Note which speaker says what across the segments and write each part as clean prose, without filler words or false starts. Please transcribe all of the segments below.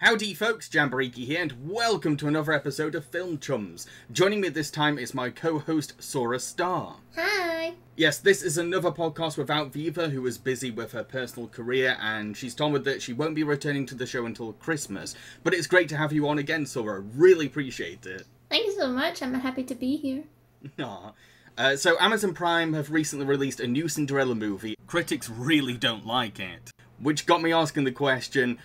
Speaker 1: Howdy folks, Jambareeqi here, and welcome to another episode of Film Chums. Joining me this time is my co-host, Sora Star.
Speaker 2: Hi!
Speaker 1: Yes, this is another podcast without Viva, who is busy with her personal career, and she's told me that she won't be returning to the show until Christmas. But it's great to have you on again, Sora. Really appreciate it.
Speaker 2: Thank you so much. I'm happy to be here.
Speaker 1: Aw. So Amazon Prime have recently released a new Cinderella movie. Critics really don't like it, which got me asking the question,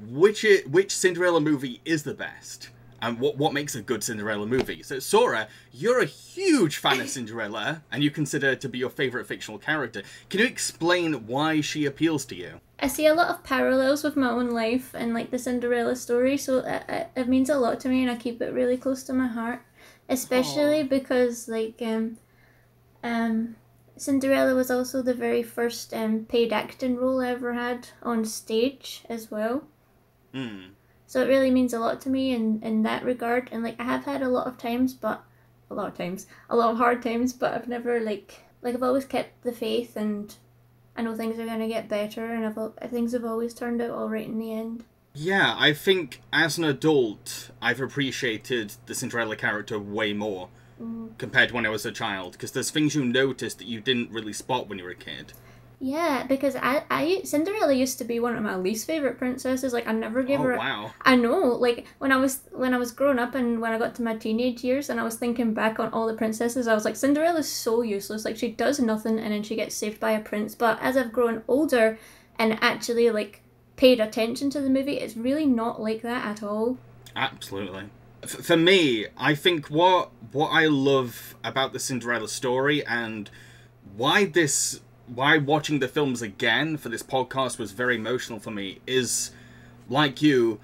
Speaker 1: which Cinderella movie is the best? And what makes a good Cinderella movie? So Sora, you're a huge fan of Cinderella, and you consider her to be your favourite fictional character. Can you explain why she appeals to you?
Speaker 2: I see a lot of parallels with my own life and like the Cinderella story, so it means a lot to me and I keep it really close to my heart. Especially because like Cinderella was also the very first paid acting role I ever had on stage as well. So it really means a lot to me in that regard. And like I have had a lot of hard times, but I've never like I've always kept the faith, and I know things are gonna get better, and things have always turned out all right in the end.
Speaker 1: Yeah, I think as an adult, I've appreciated the Cinderella character way more compared to when I was a child, because there's things you notice that you didn't really spot when you were a kid.
Speaker 2: Yeah, because Cinderella used to be one of my least favorite princesses. Like I never gave her.
Speaker 1: Wow.
Speaker 2: I know. Like when I was growing up and when I got to my teenage years and I was thinking back on all the princesses, I was like, Cinderella's so useless. Like she does nothing and then she gets saved by a prince. But as I've grown older and actually like paid attention to the movie, it's really not like that at all.
Speaker 1: Absolutely. For me, I think what I love about the Cinderella story and why watching the films again for this podcast was very emotional for me is, like you,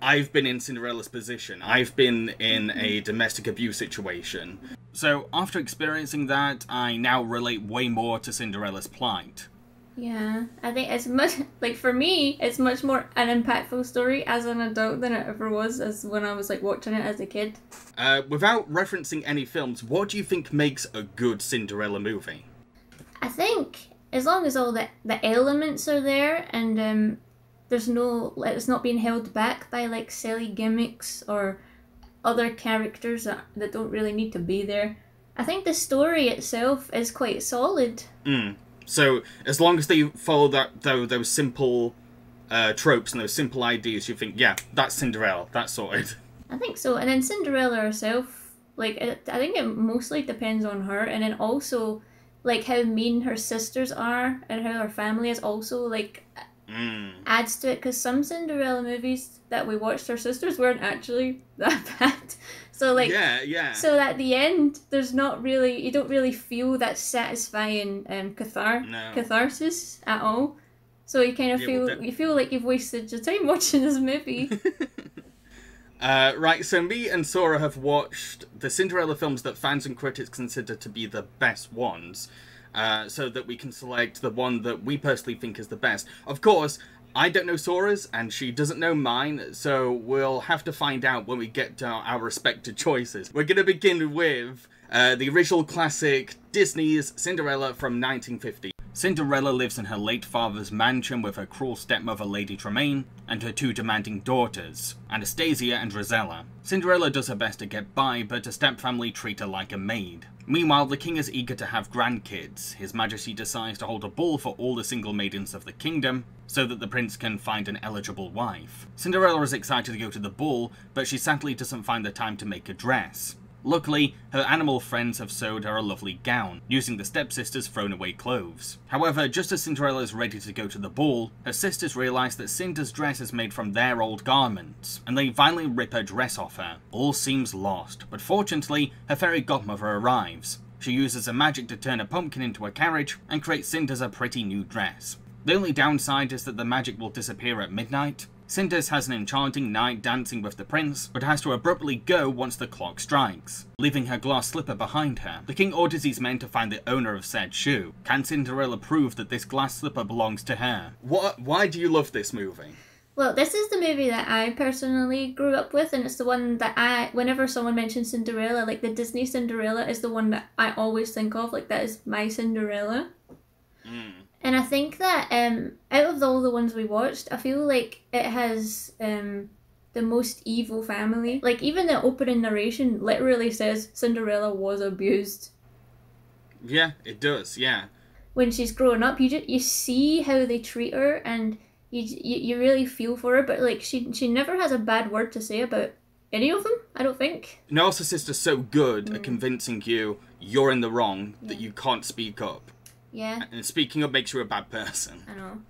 Speaker 1: I've been in Cinderella's position. I've been in a domestic abuse situation. So after experiencing that, I now relate way more to Cinderella's plight.
Speaker 2: Yeah, I think it's much, like for me, it's much more an impactful story as an adult than it ever was as when I was like watching it as a kid.
Speaker 1: Without referencing any films, what do you think makes a good Cinderella movie?
Speaker 2: I think as long as all the elements are there and it's not being held back by like silly gimmicks or other characters that don't really need to be there, I think the story itself is quite solid.
Speaker 1: So as long as they follow those simple tropes and those simple ideas, you think, yeah, that's Cinderella, that's sorted. I
Speaker 2: think so. And then Cinderella herself, like I think it mostly depends on her, and then also like how mean her sisters are and how her family is also like adds to it, because some Cinderella movies that we watched, her sisters weren't actually that bad. So like
Speaker 1: yeah.
Speaker 2: So at the end, you don't really feel that satisfying catharsis at all. So you kind of feel like you've wasted your time watching this movie.
Speaker 1: Right, so me and Sora have watched the Cinderella films that fans and critics consider to be the best ones, so that we can select the one that we personally think is the best. Of course, I don't know Sora's, and she doesn't know mine, so we'll have to find out when we get to our respective choices. We're going to begin with the original classic, Disney's Cinderella from 1950. Cinderella lives in her late father's mansion with her cruel stepmother Lady Tremaine and her two demanding daughters, Anastasia and Rosella. Cinderella does her best to get by, but her stepfamily treat her like a maid. Meanwhile, the king is eager to have grandkids. His Majesty decides to hold a ball for all the single maidens of the kingdom, so that the prince can find an eligible wife. Cinderella is excited to go to the ball, but she sadly doesn't find the time to make a dress. Luckily, her animal friends have sewed her a lovely gown, using the stepsisters' thrown away clothes. However, just as Cinderella is ready to go to the ball, her sisters realise that Cinder's dress is made from their old garments, and they violently rip her dress off her. All seems lost, but fortunately, her fairy godmother arrives. She uses her magic to turn a pumpkin into a carriage, and creates Cinder's a pretty new dress. The only downside is that the magic will disappear at midnight. Cinders has an enchanting night dancing with the prince, but has to abruptly go once the clock strikes, leaving her glass slipper behind her. The king orders his men to find the owner of said shoe. Can Cinderella prove that this glass slipper belongs to her? Why do you love this movie?
Speaker 2: Well, this is the movie that I personally grew up with, and it's the one that whenever someone mentions Cinderella, like the Disney Cinderella is the one that I always think of, like that is my Cinderella. And I think that out of all the ones we watched, I feel like it has the most evil family. Like, even the opening narration literally says Cinderella was abused.
Speaker 1: Yeah, it does, yeah.
Speaker 2: When she's growing up, you see how they treat her, and you really feel for her, but like she never has a bad word to say about any of them, I don't think.
Speaker 1: Narcissist is so good at convincing you you're in the wrong that you can't speak up.
Speaker 2: Yeah.
Speaker 1: And speaking up makes you a bad person.
Speaker 2: I know.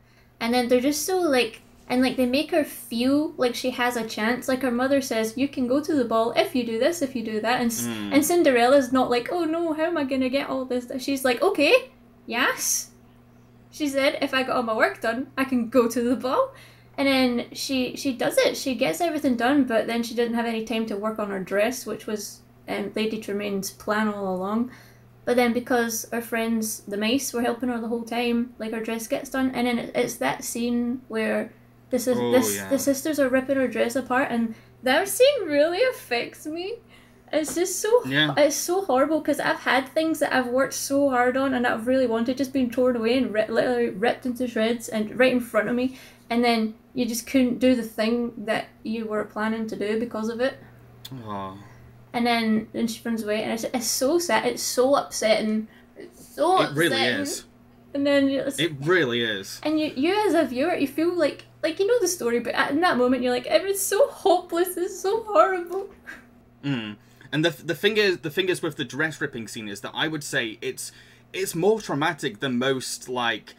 Speaker 2: And then they're just so like, and like they make her feel like she has a chance. Like her mother says, you can go to the ball if you do this, if you do that. And Cinderella's not like, oh no, how am I going to get all this? She's like, okay, yes. She said, if I got all my work done, I can go to the ball. And then she does it. She gets everything done, but then she didn't have any time to work on her dress, which was Lady Tremaine's plan all along. But then because her friends, the mice, were helping her the whole time, like her dress gets done. And then it's that scene where the sisters are ripping her dress apart, and that scene really affects me. It's just so it's so horrible, because I've had things that I've worked so hard on and that I've really wanted just being torn away and literally ripped into shreds and right in front of me, and then you just couldn't do the thing that you were planning to do because of it.
Speaker 1: Aww.
Speaker 2: And then she runs away, and it's so sad. It's so upsetting. It's so upsetting. It really is. And then
Speaker 1: it really is.
Speaker 2: And you as a viewer, you feel like you know the story, but in that moment you're like, it's so hopeless. It's so horrible.
Speaker 1: And the thing is with the dress ripping scene is that I would say it's more traumatic than most like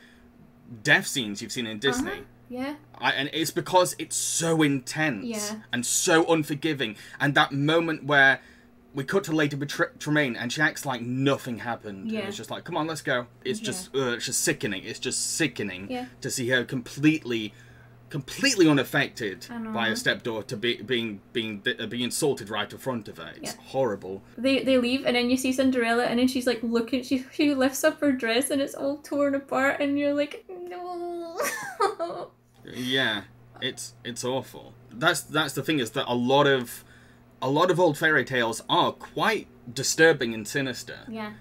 Speaker 1: death scenes you've seen in Disney.
Speaker 2: Yeah.
Speaker 1: And it's because it's so intense and so unforgiving. And that moment where we cut to Lady Tremaine and she acts like nothing happened. Yeah. And it's just like, come on, let's go. It's just sickening. It's just sickening to see her completely unaffected by her stepdaughter being insulted right in front of her. It's horrible.
Speaker 2: They leave, and then you see Cinderella, and then she's like looking. She lifts up her dress, and it's all torn apart, and you're like, no.
Speaker 1: Yeah, it's awful. That's the thing, is that a lot of old fairy tales are quite disturbing and sinister.
Speaker 2: Yeah.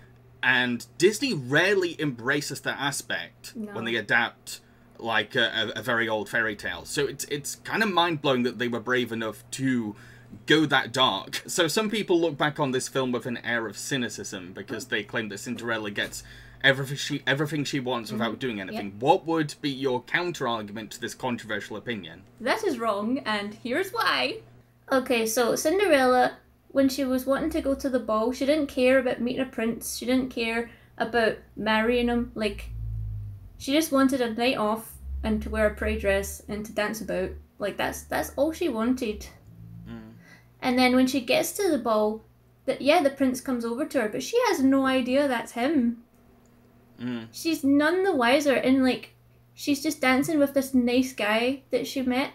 Speaker 1: And Disney rarely embraces that aspect when they adapt like a very old fairy tale. So it's kind of mind-blowing that they were brave enough to go that dark. So some people look back on this film with an air of cynicism because they claim that Cinderella gets everything she wants without doing anything. What would be your counter-argument to this controversial opinion?
Speaker 2: That is wrong, and here's why. Okay, so Cinderella, when she was wanting to go to the ball, she didn't care about meeting a prince. She didn't care about marrying him. Like, she just wanted a night off and to wear a pretty dress and to dance about. Like, that's all she wanted. And then when she gets to the ball, the prince comes over to her, but she has no idea that's him. She's none the wiser, and like, she's just dancing with this nice guy that she met,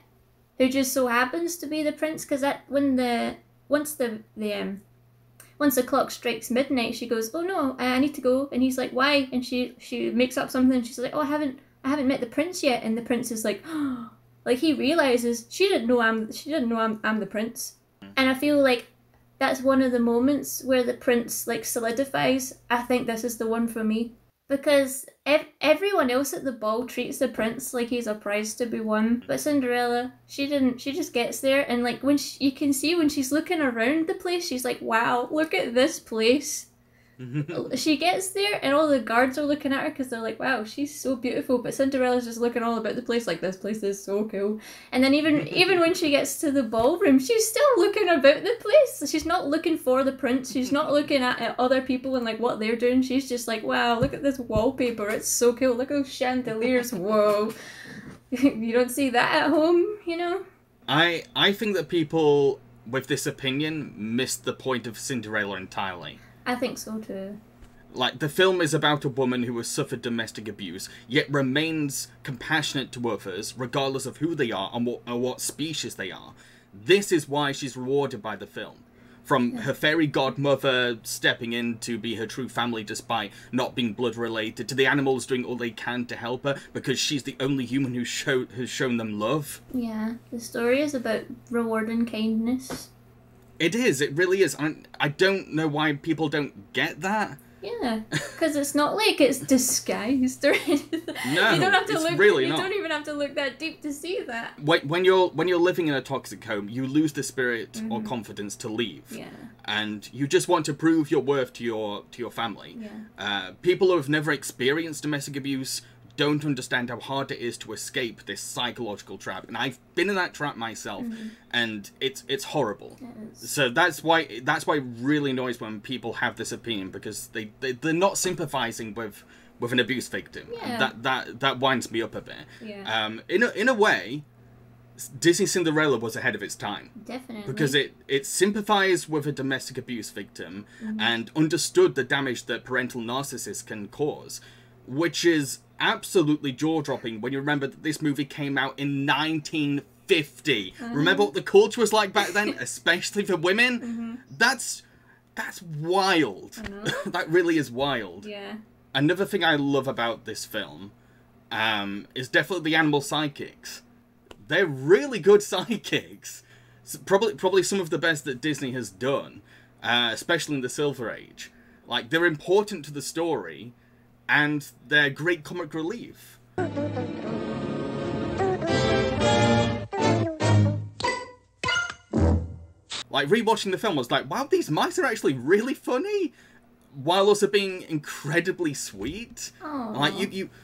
Speaker 2: who just so happens to be the prince. Because once the clock strikes midnight, she goes, "Oh no, I need to go," and he's like, "Why?" And she makes up something. And she's like, "Oh, I haven't met the prince yet," and the prince is like, oh, like he realizes she didn't know I'm the prince, and I feel like that's one of the moments where the prince like solidifies. I think this is the one for me. Because everyone else at the ball treats the prince like he's a prize to be won, but Cinderella, she didn't. She just gets there, and like you can see when she's looking around the place, she's like, "Wow, look at this place." She gets there, and all the guards are looking at her because they're like, "Wow, she's so beautiful." But Cinderella's just looking all about the place like, "This place is so cool." And then even when she gets to the ballroom, she's still looking about the place. She's not looking for the prince. She's not looking at other people and like what they're doing. She's just like, "Wow, look at this wallpaper. It's so cool. Look at those chandeliers. Whoa." You don't see that at home, you know?
Speaker 1: I think that people with this opinion missed the point of Cinderella entirely.
Speaker 2: I think so too.
Speaker 1: Like, the film is about a woman who has suffered domestic abuse, yet remains compassionate to others, regardless of who they are and what species they are. This is why she's rewarded by the film. From her fairy godmother stepping in to be her true family despite not being blood related, to the animals doing all they can to help her because she's the only human who's shown them love.
Speaker 2: Yeah, the story is about rewarding kindness.
Speaker 1: It is, it really is. I don't know why people don't get that.
Speaker 2: Yeah, because it's not like it's disguised or anything.
Speaker 1: No,
Speaker 2: you don't have to
Speaker 1: it's
Speaker 2: look.
Speaker 1: really
Speaker 2: you
Speaker 1: not.
Speaker 2: don't even have to look that deep to see that.
Speaker 1: When you're living in a toxic home, you lose the spirit or confidence to leave.
Speaker 2: Yeah.
Speaker 1: And you just want to prove your worth to your family.
Speaker 2: Yeah.
Speaker 1: People who have never experienced domestic abuse don't understand how hard it is to escape this psychological trap, and I've been in that trap myself, and it's horrible. So that's why it really annoys when people have this opinion, because they're not sympathizing with an abuse victim.
Speaker 2: Yeah.
Speaker 1: That winds me up a bit.
Speaker 2: Yeah.
Speaker 1: In a way, Disney Cinderella was ahead of its time.
Speaker 2: Definitely.
Speaker 1: Because it sympathized with a domestic abuse victim and understood the damage that parental narcissists can cause, which is absolutely jaw-dropping when you remember that this movie came out in 1950. Remember what the culture was like back then, especially for women? That's wild. That really is wild.
Speaker 2: Yeah.
Speaker 1: Another thing I love about this film is definitely the animal sidekicks. They're really good sidekicks. Probably some of the best that Disney has done, especially in the Silver Age. Like, they're important to the story, and they're great comic relief. Like, rewatching the film, I was like, wow, these mice are actually really funny, while also being incredibly sweet.
Speaker 2: Aww.
Speaker 1: Like,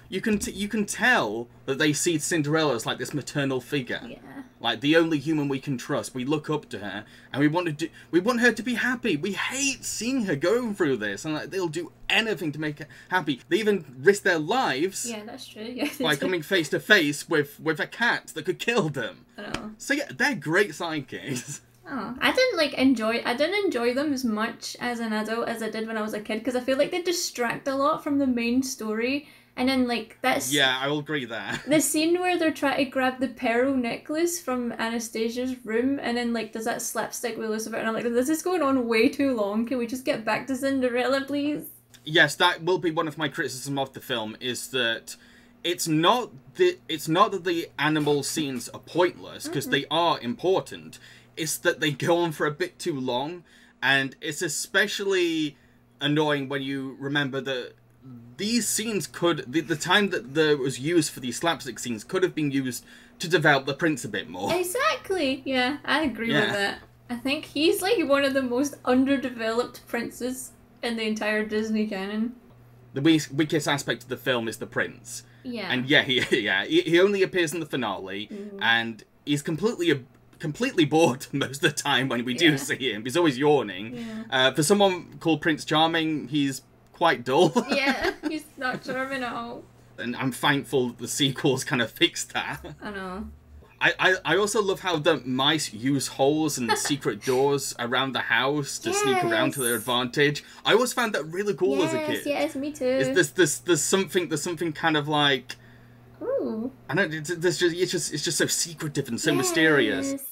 Speaker 1: you can tell that they see Cinderella as like this maternal figure.
Speaker 2: Yeah.
Speaker 1: Like, the only human we can trust. We look up to her, and we want her to be happy. We hate seeing her going through this, and like, they'll do anything to make her happy. They even risk their lives.
Speaker 2: Yeah, that's true. Yeah,
Speaker 1: by coming face to face with a cat that could kill them.
Speaker 2: I know.
Speaker 1: So yeah, they're great sidekicks.
Speaker 2: Oh, I didn't enjoy them as much as an adult as I did when I was a kid, because I feel like they distract a lot from the main story. And then, like, that's...
Speaker 1: Yeah, I will agree there.
Speaker 2: The scene where they're trying to grab the pearl necklace from Anastasia's room, and then, like, there's that slapstick with Lucifer, and I'm like, this is going on way too long. Can we just get back to Cinderella, please?
Speaker 1: Yes, that will be one of my criticism of the film, is that it's not that the animal scenes are pointless, because they are important. It's that they go on for a bit too long, and it's especially annoying when you remember that these scenes the time that was used for these slapstick scenes could have been used to develop the prince a bit more.
Speaker 2: Exactly, yeah, I agree with that. I think he's like one of the most underdeveloped princes in the entire Disney canon.
Speaker 1: The weakest aspect of the film is the prince.
Speaker 2: Yeah.
Speaker 1: And he only appears in the finale, and he's completely bored most of the time when we do see him. He's always yawning. Yeah. For someone called Prince Charming, he's quite dull.
Speaker 2: Yeah, he's not charming at all.
Speaker 1: And I'm thankful the sequels kind of fixed that.
Speaker 2: I know.
Speaker 1: I also love how the mice use holes and secret doors around the house to sneak around to their advantage. I always found that really cool as a kid.
Speaker 2: Yes, me too.
Speaker 1: There's something kind of like...
Speaker 2: Ooh.
Speaker 1: I know, it's just so secretive and so mysterious.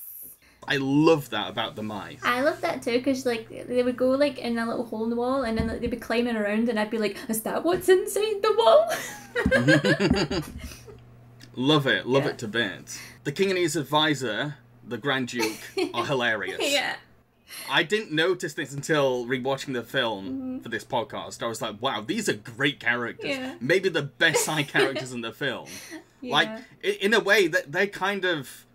Speaker 1: I love that about the mice.
Speaker 2: I love that too, because like they would go like in a little hole in the wall, and then like, they'd be climbing around, and I'd be like, "Is that what's inside the wall?"
Speaker 1: Love it to bits. The king and his advisor, the Grand Duke, are hilarious.
Speaker 2: Yeah.
Speaker 1: I didn't notice this until rewatching the film for this podcast. I was like, wow, these are great characters.
Speaker 2: Yeah.
Speaker 1: Maybe the best side characters in the film.
Speaker 2: Yeah.
Speaker 1: Like, in a way, that they're kind of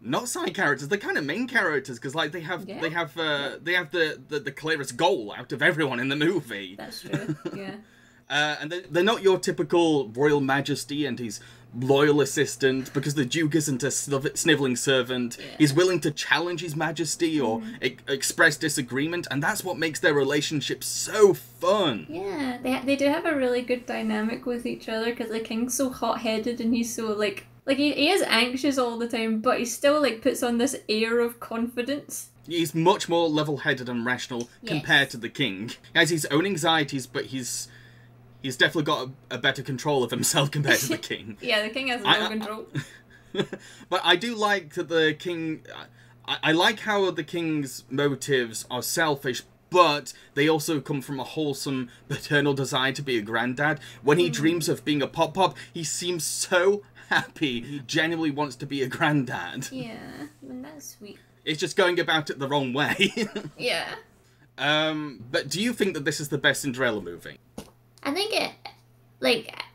Speaker 1: not side characters. They're kind of main characters, because like they have the clearest goal out of everyone in the movie.
Speaker 2: That's true. Yeah.
Speaker 1: And they're not your typical royal majesty and his loyal assistant, because the Duke isn't a snivelling servant. Yeah. He's willing to challenge his majesty or express disagreement, and that's what makes their relationship so fun.
Speaker 2: Yeah, they do have a really good dynamic with each other, because the king's so hot-headed and he's so like he is anxious all the time, but he still like puts on this air of confidence.
Speaker 1: He's much more level-headed and rational compared to the king. He has his own anxieties, but he's definitely got a better control of himself compared to the king.
Speaker 2: Yeah, the king has no control.
Speaker 1: But I do like that the king... I like how the king's motives are selfish, but they also come from a wholesome paternal desire to be a granddad. When he dreams of being a pop-pop, he seems so happy. He genuinely wants to be a granddad.
Speaker 2: Yeah, I mean, that's sweet.
Speaker 1: It's just going about it the wrong way.
Speaker 2: Yeah.
Speaker 1: But do you think that this is the best Cinderella movie?
Speaker 2: I think it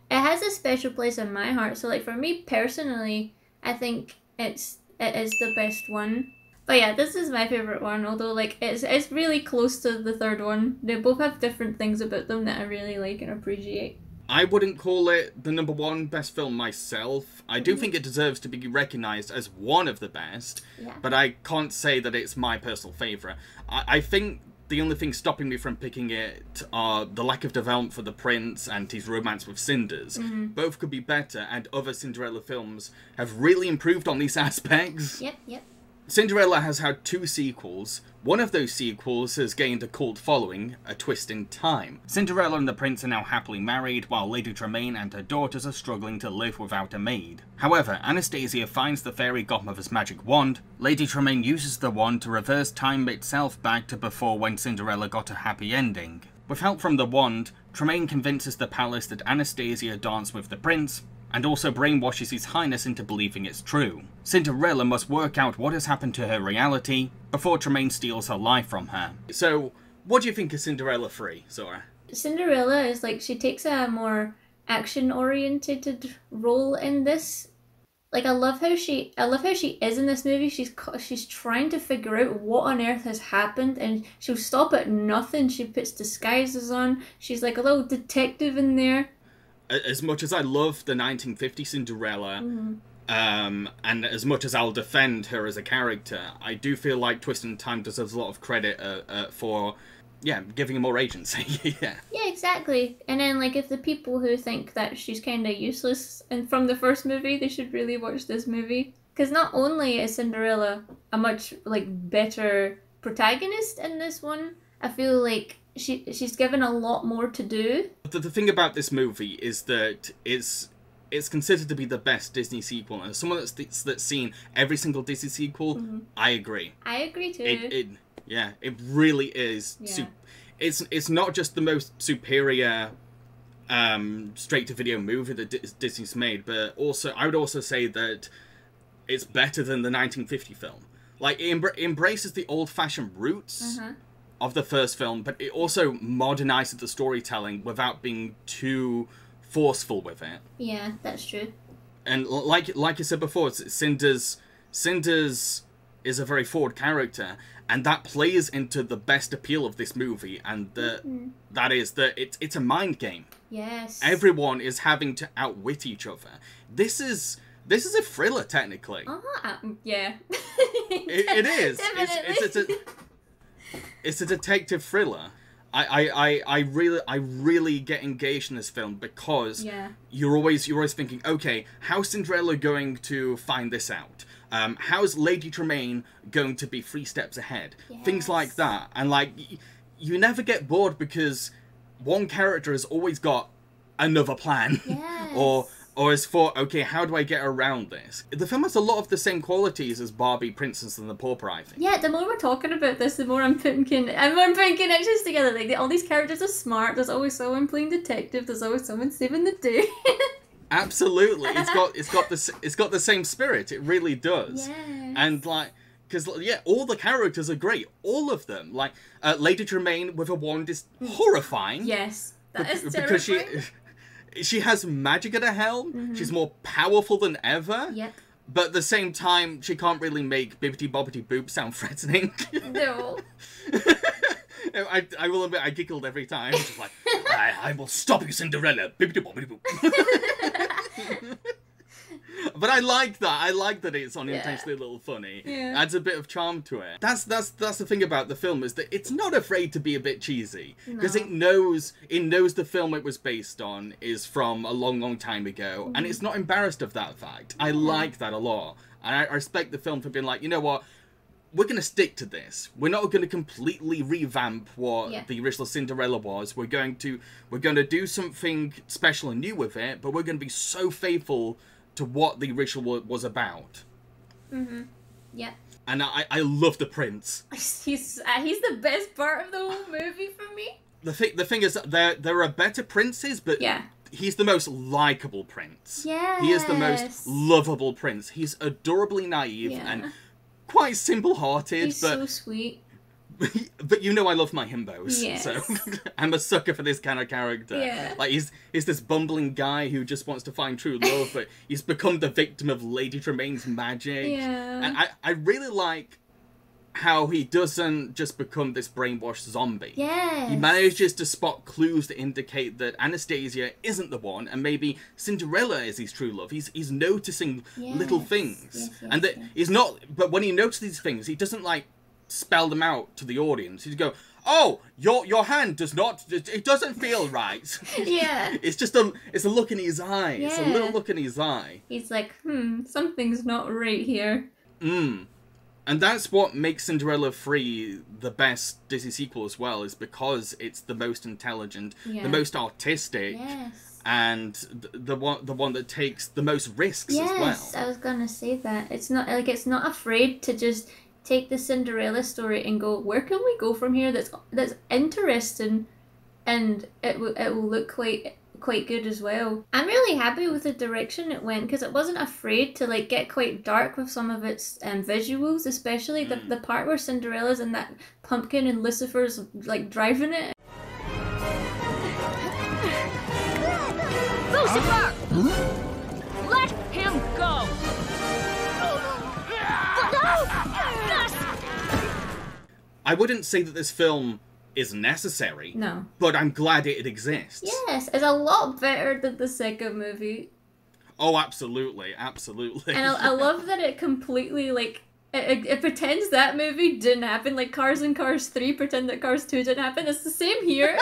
Speaker 2: has a special place in my heart. So, like, for me personally, I think it is the best one. But yeah, this is my favourite one, although, like, it's really close to the third one. They both have different things about them that I really like and appreciate.
Speaker 1: I wouldn't call it the number one best film myself. I do think it deserves to be recognised as one of the best, but I can't say that it's my personal favourite. I think the only thing stopping me from picking it are the lack of development for the prince and his romance with Cinders. Both could be better, and other Cinderella films have really improved on these aspects.
Speaker 2: Yep.
Speaker 1: Cinderella has had 2 sequels. One of those sequels has gained a cult following, A Twist in Time. Cinderella and the prince are now happily married, while Lady Tremaine and her daughters are struggling to live without a maid. However, Anastasia finds the fairy godmother's magic wand. Lady Tremaine uses the wand to reverse time itself back to before when Cinderella got a happy ending. With help from the wand, Tremaine convinces the palace that Anastasia danced with the prince, and also brainwashes His Highness into believing it's true. Cinderella must work out what has happened to her reality before Tremaine steals her life from her. So, what do you think of Cinderella 3, Zora?
Speaker 2: Cinderella is like, she takes a more action-oriented role in this. Like, I love how she is in this movie. She's trying to figure out what on earth has happened, and she'll stop at nothing. She puts disguises on. She's like a little detective in there.
Speaker 1: As much as I love the 1950 Cinderella, and as much as I'll defend her as a character, I do feel like Twist in Time deserves a lot of credit for, giving her more agency. Yeah,
Speaker 2: exactly. And then, like, if the people who think that she's kind of useless and from the first movie, they should really watch this movie. Because not only is Cinderella a much, like, better protagonist in this one, I feel like she's given a lot more to do.
Speaker 1: The thing about this movie is that it's considered to be the best Disney sequel, and as someone that's seen every single Disney sequel, I agree.
Speaker 2: I agree too.
Speaker 1: It really is.
Speaker 2: Yeah.
Speaker 1: It's not just the most superior straight-to-video movie that Disney's made, but also I would also say that it's better than the 1950 film. Like, it embraces the old-fashioned roots of the first film, but it also modernizes the storytelling without being too forceful with it.
Speaker 2: Yeah, that's true.
Speaker 1: And like you said before, Cinders is a very forward character, and that plays into the best appeal of this movie, and that is that it's a mind game.
Speaker 2: Yes.
Speaker 1: Everyone is having to outwit each other. This is a thriller, technically.
Speaker 2: Yeah.
Speaker 1: It is.
Speaker 2: Definitely.
Speaker 1: It's a detective thriller. I really get engaged in this film because you're always thinking, okay, how's Cinderella going to find this out? How's Lady Tremaine going to be 3 steps ahead?
Speaker 2: Yes.
Speaker 1: Things like that. And like, you never get bored because one character has always got another plan.
Speaker 2: Yes.
Speaker 1: Or is for, okay, how do I get around this? The film has a lot of the same qualities as Barbie, Princess and the Pauper, I think.
Speaker 2: Yeah, the more we're talking about this, the more I'm putting connections together. Like, all these characters are smart. There's always someone playing detective. There's always someone saving the day.
Speaker 1: Absolutely, it's got the same spirit. It really does.
Speaker 2: Yes.
Speaker 1: And like, because all the characters are great. All of them. Like, Lady Tremaine with a wand is horrifying.
Speaker 2: Yes, that is terrifying.
Speaker 1: Because she has magic at her helm. She's more powerful than ever.
Speaker 2: Yep.
Speaker 1: But at the same time, she can't really make Bibbidi Bobbidi Boop sound threatening.
Speaker 2: No.
Speaker 1: I will admit, I giggled every time. Just like, I will stop you, Cinderella. Bibbidi Bobbidi Boop. But I like that. I like that it's unintentionally a little funny.
Speaker 2: Yeah.
Speaker 1: Adds a bit of charm to it. That's the thing about the film, is that it's not afraid to be a bit cheesy. Because it knows the film it was based on is from a long, long time ago. And it's not embarrassed of that fact. I like that a lot. And I respect the film for being like, you know what? We're going to stick to this. We're not going to completely revamp what the original Cinderella was. We're going to do something special and new with it, but we're going to be so faithful to what the original was about.
Speaker 2: Yeah.
Speaker 1: And I love the prince.
Speaker 2: He's the best part of the whole movie for me.
Speaker 1: The thing is that there are better princes, but he's the most likable prince.
Speaker 2: Yes.
Speaker 1: He is the most lovable prince. He's adorably naive and quite simple-hearted.
Speaker 2: He's so sweet.
Speaker 1: But you know I love my himbos,
Speaker 2: Yes.
Speaker 1: so I'm a sucker for this kind of character.
Speaker 2: Yeah.
Speaker 1: Like, he's this bumbling guy who just wants to find true love, but he's become the victim of Lady Tremaine's magic.
Speaker 2: Yeah.
Speaker 1: And I really like how he doesn't just become this brainwashed zombie.
Speaker 2: Yes.
Speaker 1: He manages to spot clues that indicate that Anastasia isn't the one, and maybe Cinderella is his true love. He's noticing little things. And that he's not, but when he notices these things, he doesn't, like, spell them out to the audience. He'd go, "Oh, your hand does not. It doesn't feel right."
Speaker 2: Yeah.
Speaker 1: It's just it's a look in his eye. Yeah. It's a little look in his eye.
Speaker 2: He's like, something's not right here.
Speaker 1: And that's what makes Cinderella 3 the best Disney sequel as well, is because it's the most intelligent, the most artistic, and the one that takes the most risks as well.
Speaker 2: Yes, I was gonna say that. It's not afraid to just take the Cinderella story and go, where can we go from here that's interesting, and it will look quite good as well. I'm really happy with the direction it went, because it wasn't afraid to like get quite dark with some of its visuals, especially the part where Cinderella's in that pumpkin and Lucifer's like driving it.
Speaker 3: Lucifer! Let him go!
Speaker 1: I wouldn't say that this film is necessary.
Speaker 2: No.
Speaker 1: But I'm glad it exists.
Speaker 2: Yes, it's a lot better than the second movie.
Speaker 1: Oh, absolutely, absolutely.
Speaker 2: And I love that it completely, like, it pretends that movie didn't happen. Like, Cars and Cars 3 pretend that Cars 2 didn't happen. It's the same here.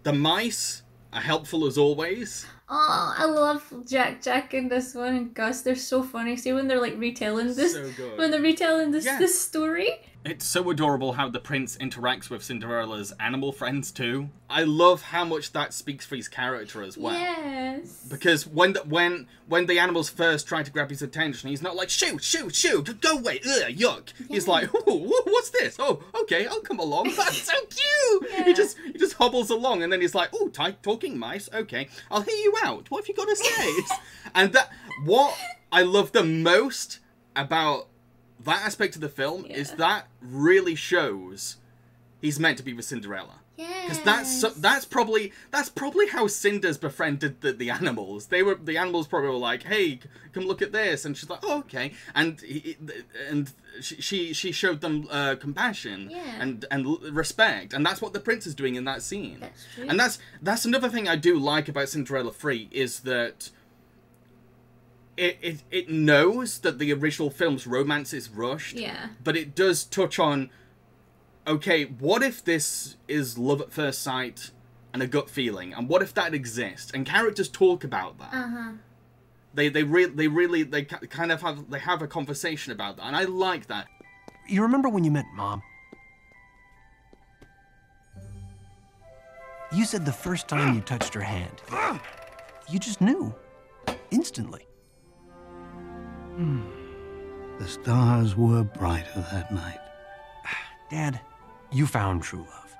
Speaker 1: The mice are helpful as always.
Speaker 2: Oh, I love Jack in this one, and Gus. They're so funny. See when they're like retelling this,
Speaker 1: So good.
Speaker 2: when they're retelling this story.
Speaker 1: It's so adorable how the prince interacts with Cinderella's animal friends too. I love how much that speaks for his character as well.
Speaker 2: Yes.
Speaker 1: Because when the animals first try to grab his attention, he's not like, shoo, go away, ugh, yuck. Yeah. He's like, oh, what's this? Oh, okay, I'll come along. That's so cute. Yeah. He just hobbles along, and then he's like, oh, talking mice, okay, I'll hear you out. What have you got to say? And what I love the most about that aspect of the film is that really shows he's meant to be with Cinderella.
Speaker 2: Yes.
Speaker 1: Because that's probably how Cinder's befriended the animals. The animals probably were like, "Hey, come look at this," and she's like, "Oh, okay." And she showed them compassion and respect, and that's what the prince is doing in that scene.
Speaker 2: That's true.
Speaker 1: And that's another thing I do like about Cinderella 3 is that it knows that the original film's romance is rushed.
Speaker 2: Yeah. But
Speaker 1: it does touch on, okay, what if this is love at first sight and a gut feeling, and what if that exists? And characters talk about that.
Speaker 2: Uh-huh.
Speaker 1: They kind of have a conversation about that, and I like that.
Speaker 4: You remember when you met Mom? You said the first time you touched her hand, you just knew, instantly.
Speaker 5: The stars were brighter that night.
Speaker 4: Dad, you found true love.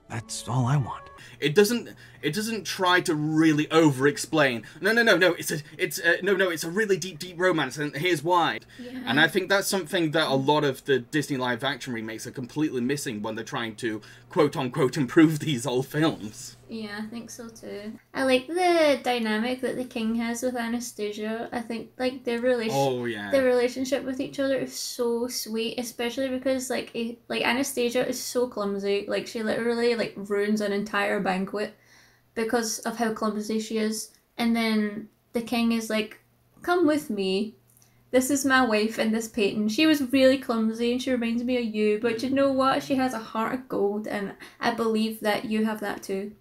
Speaker 4: That's all I want.
Speaker 1: It doesn't try to really over-explain. No. It's a really deep romance, and here's why. Yeah. And I think that's something that a lot of the Disney live-action remakes are completely missing when they're trying to quote-unquote improve these old films.
Speaker 2: Yeah, I think so too. I like the dynamic that the king has with Anastasia. I think like their relationship with each other is so sweet, especially because like Anastasia is so clumsy. Like she literally like ruins an entire banquet because of how clumsy she is. And then the king is like, "Come with me. This is my wife in this painting. She was really clumsy and she reminds me of you, but you know what? She has a heart of gold, and I believe that you have that too."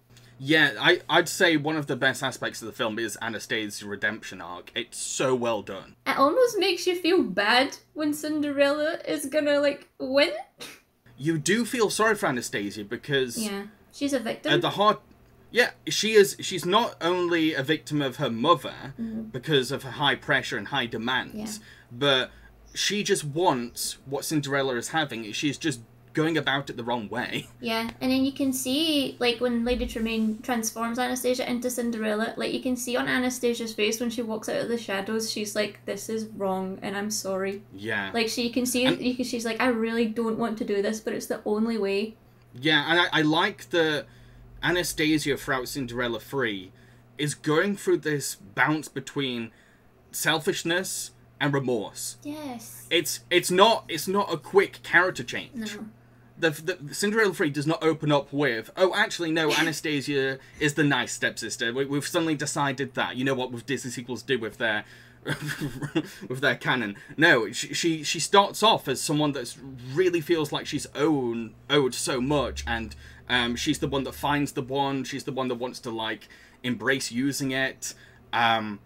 Speaker 1: Yeah, I'd say one of the best aspects of the film is Anastasia's redemption arc. It's so well done.
Speaker 2: It almost makes you feel bad when Cinderella is gonna, like, win.
Speaker 1: You do feel sorry for Anastasia because...
Speaker 2: Yeah, she's a victim.
Speaker 1: At the heart... Yeah, she is. She's not only a victim of her mother because of her high pressure and high demands, but she just wants what Cinderella is having. She's just going about it the wrong way.
Speaker 2: Yeah, and then you can see, like, when Lady Tremaine transforms Anastasia into Cinderella, like, you can see on Anastasia's face when she walks out of the shadows, she's like, this is wrong, and I'm sorry.
Speaker 1: Yeah.
Speaker 2: Like, you can see, she's like, I really don't want to do this, but it's the only way.
Speaker 1: Yeah, and I like that Anastasia throughout Cinderella 3 is going through this bounce between selfishness and remorse.
Speaker 2: Yes.
Speaker 1: It's not a quick character change.
Speaker 2: No.
Speaker 1: The Cinderella 3 does not open up with, oh, actually, no, Anastasia is the nice stepsister. We've suddenly decided that. You know what Disney sequels do with their with their canon. No, she starts off as someone that really feels like she's owed so much, and she's the one that finds the wand. She's the one that wants to, like, embrace using it. And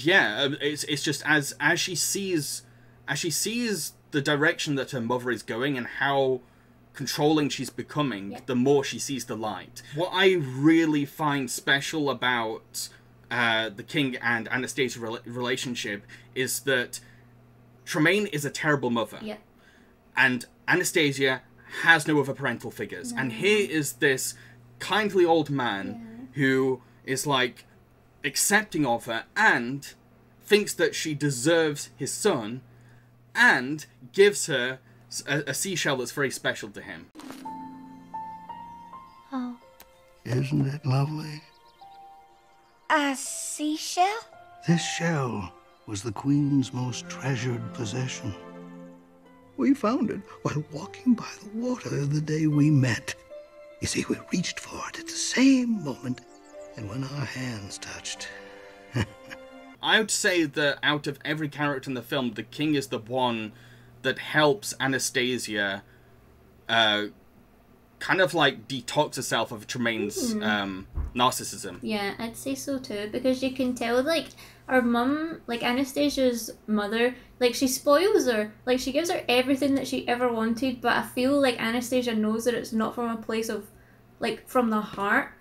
Speaker 1: yeah, it's just as she sees the direction that her mother is going and how controlling she's becoming, the more she sees the light. What I really find special about the King and Anastasia relationship is that Tremaine is a terrible mother.
Speaker 2: Yeah.
Speaker 1: And Anastasia has no other parental figures.
Speaker 2: No.
Speaker 1: And here is this kindly old man who is, like, accepting of her and thinks that she deserves his son and gives her a seashell that's very special to him.
Speaker 2: Oh.
Speaker 5: Isn't it lovely?
Speaker 6: A seashell?
Speaker 5: This shell was the Queen's most treasured possession. We found it while walking by the water the day we met. You see, we reached for it at the same moment, and when our hands touched...
Speaker 1: I would say that out of every character in the film, the King is the one that helps Anastasia kind of, like, detox herself of Tremaine's narcissism.
Speaker 2: Yeah, I'd say so too, because you can tell, like, our mum, like, Anastasia's mother, like, she spoils her. Like, she gives her everything that she ever wanted, but I feel like Anastasia knows that it's not from a place of, like, from the heart.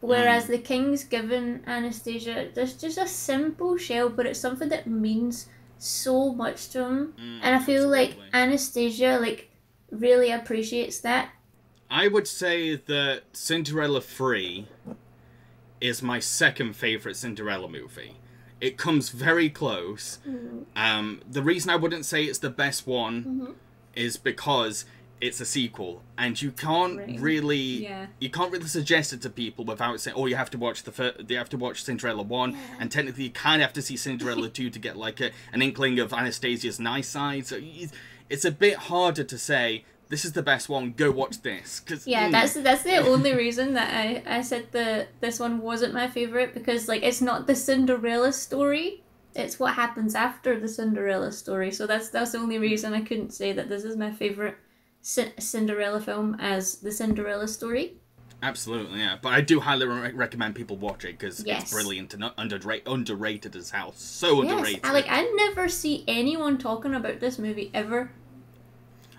Speaker 2: Whereas the King's given Anastasia just a simple shell, but it's something that means so much to him. And I feel like Anastasia, like, really appreciates that.
Speaker 1: I would say that Cinderella 3 is my second favourite Cinderella movie. It comes very close. The reason I wouldn't say it's the best one is because it's a sequel, and you can't really suggest it to people without saying, oh, you have to watch Cinderella 1, and technically you kind of have to see Cinderella 2 to get, like, an inkling of Anastasia's nice side. So it's a bit harder to say, this is the best one, go watch this. Cause,
Speaker 2: that's the only reason that I said this one wasn't my favourite, because, like, it's not the Cinderella story, it's what happens after the Cinderella story. So that's the only reason I couldn't say that this is my favourite Cinderella film as the Cinderella story.
Speaker 1: Absolutely, yeah. But I do highly recommend people watch it, because it's brilliant and underrated as hell. So underrated.
Speaker 2: I never see anyone talking about this movie ever.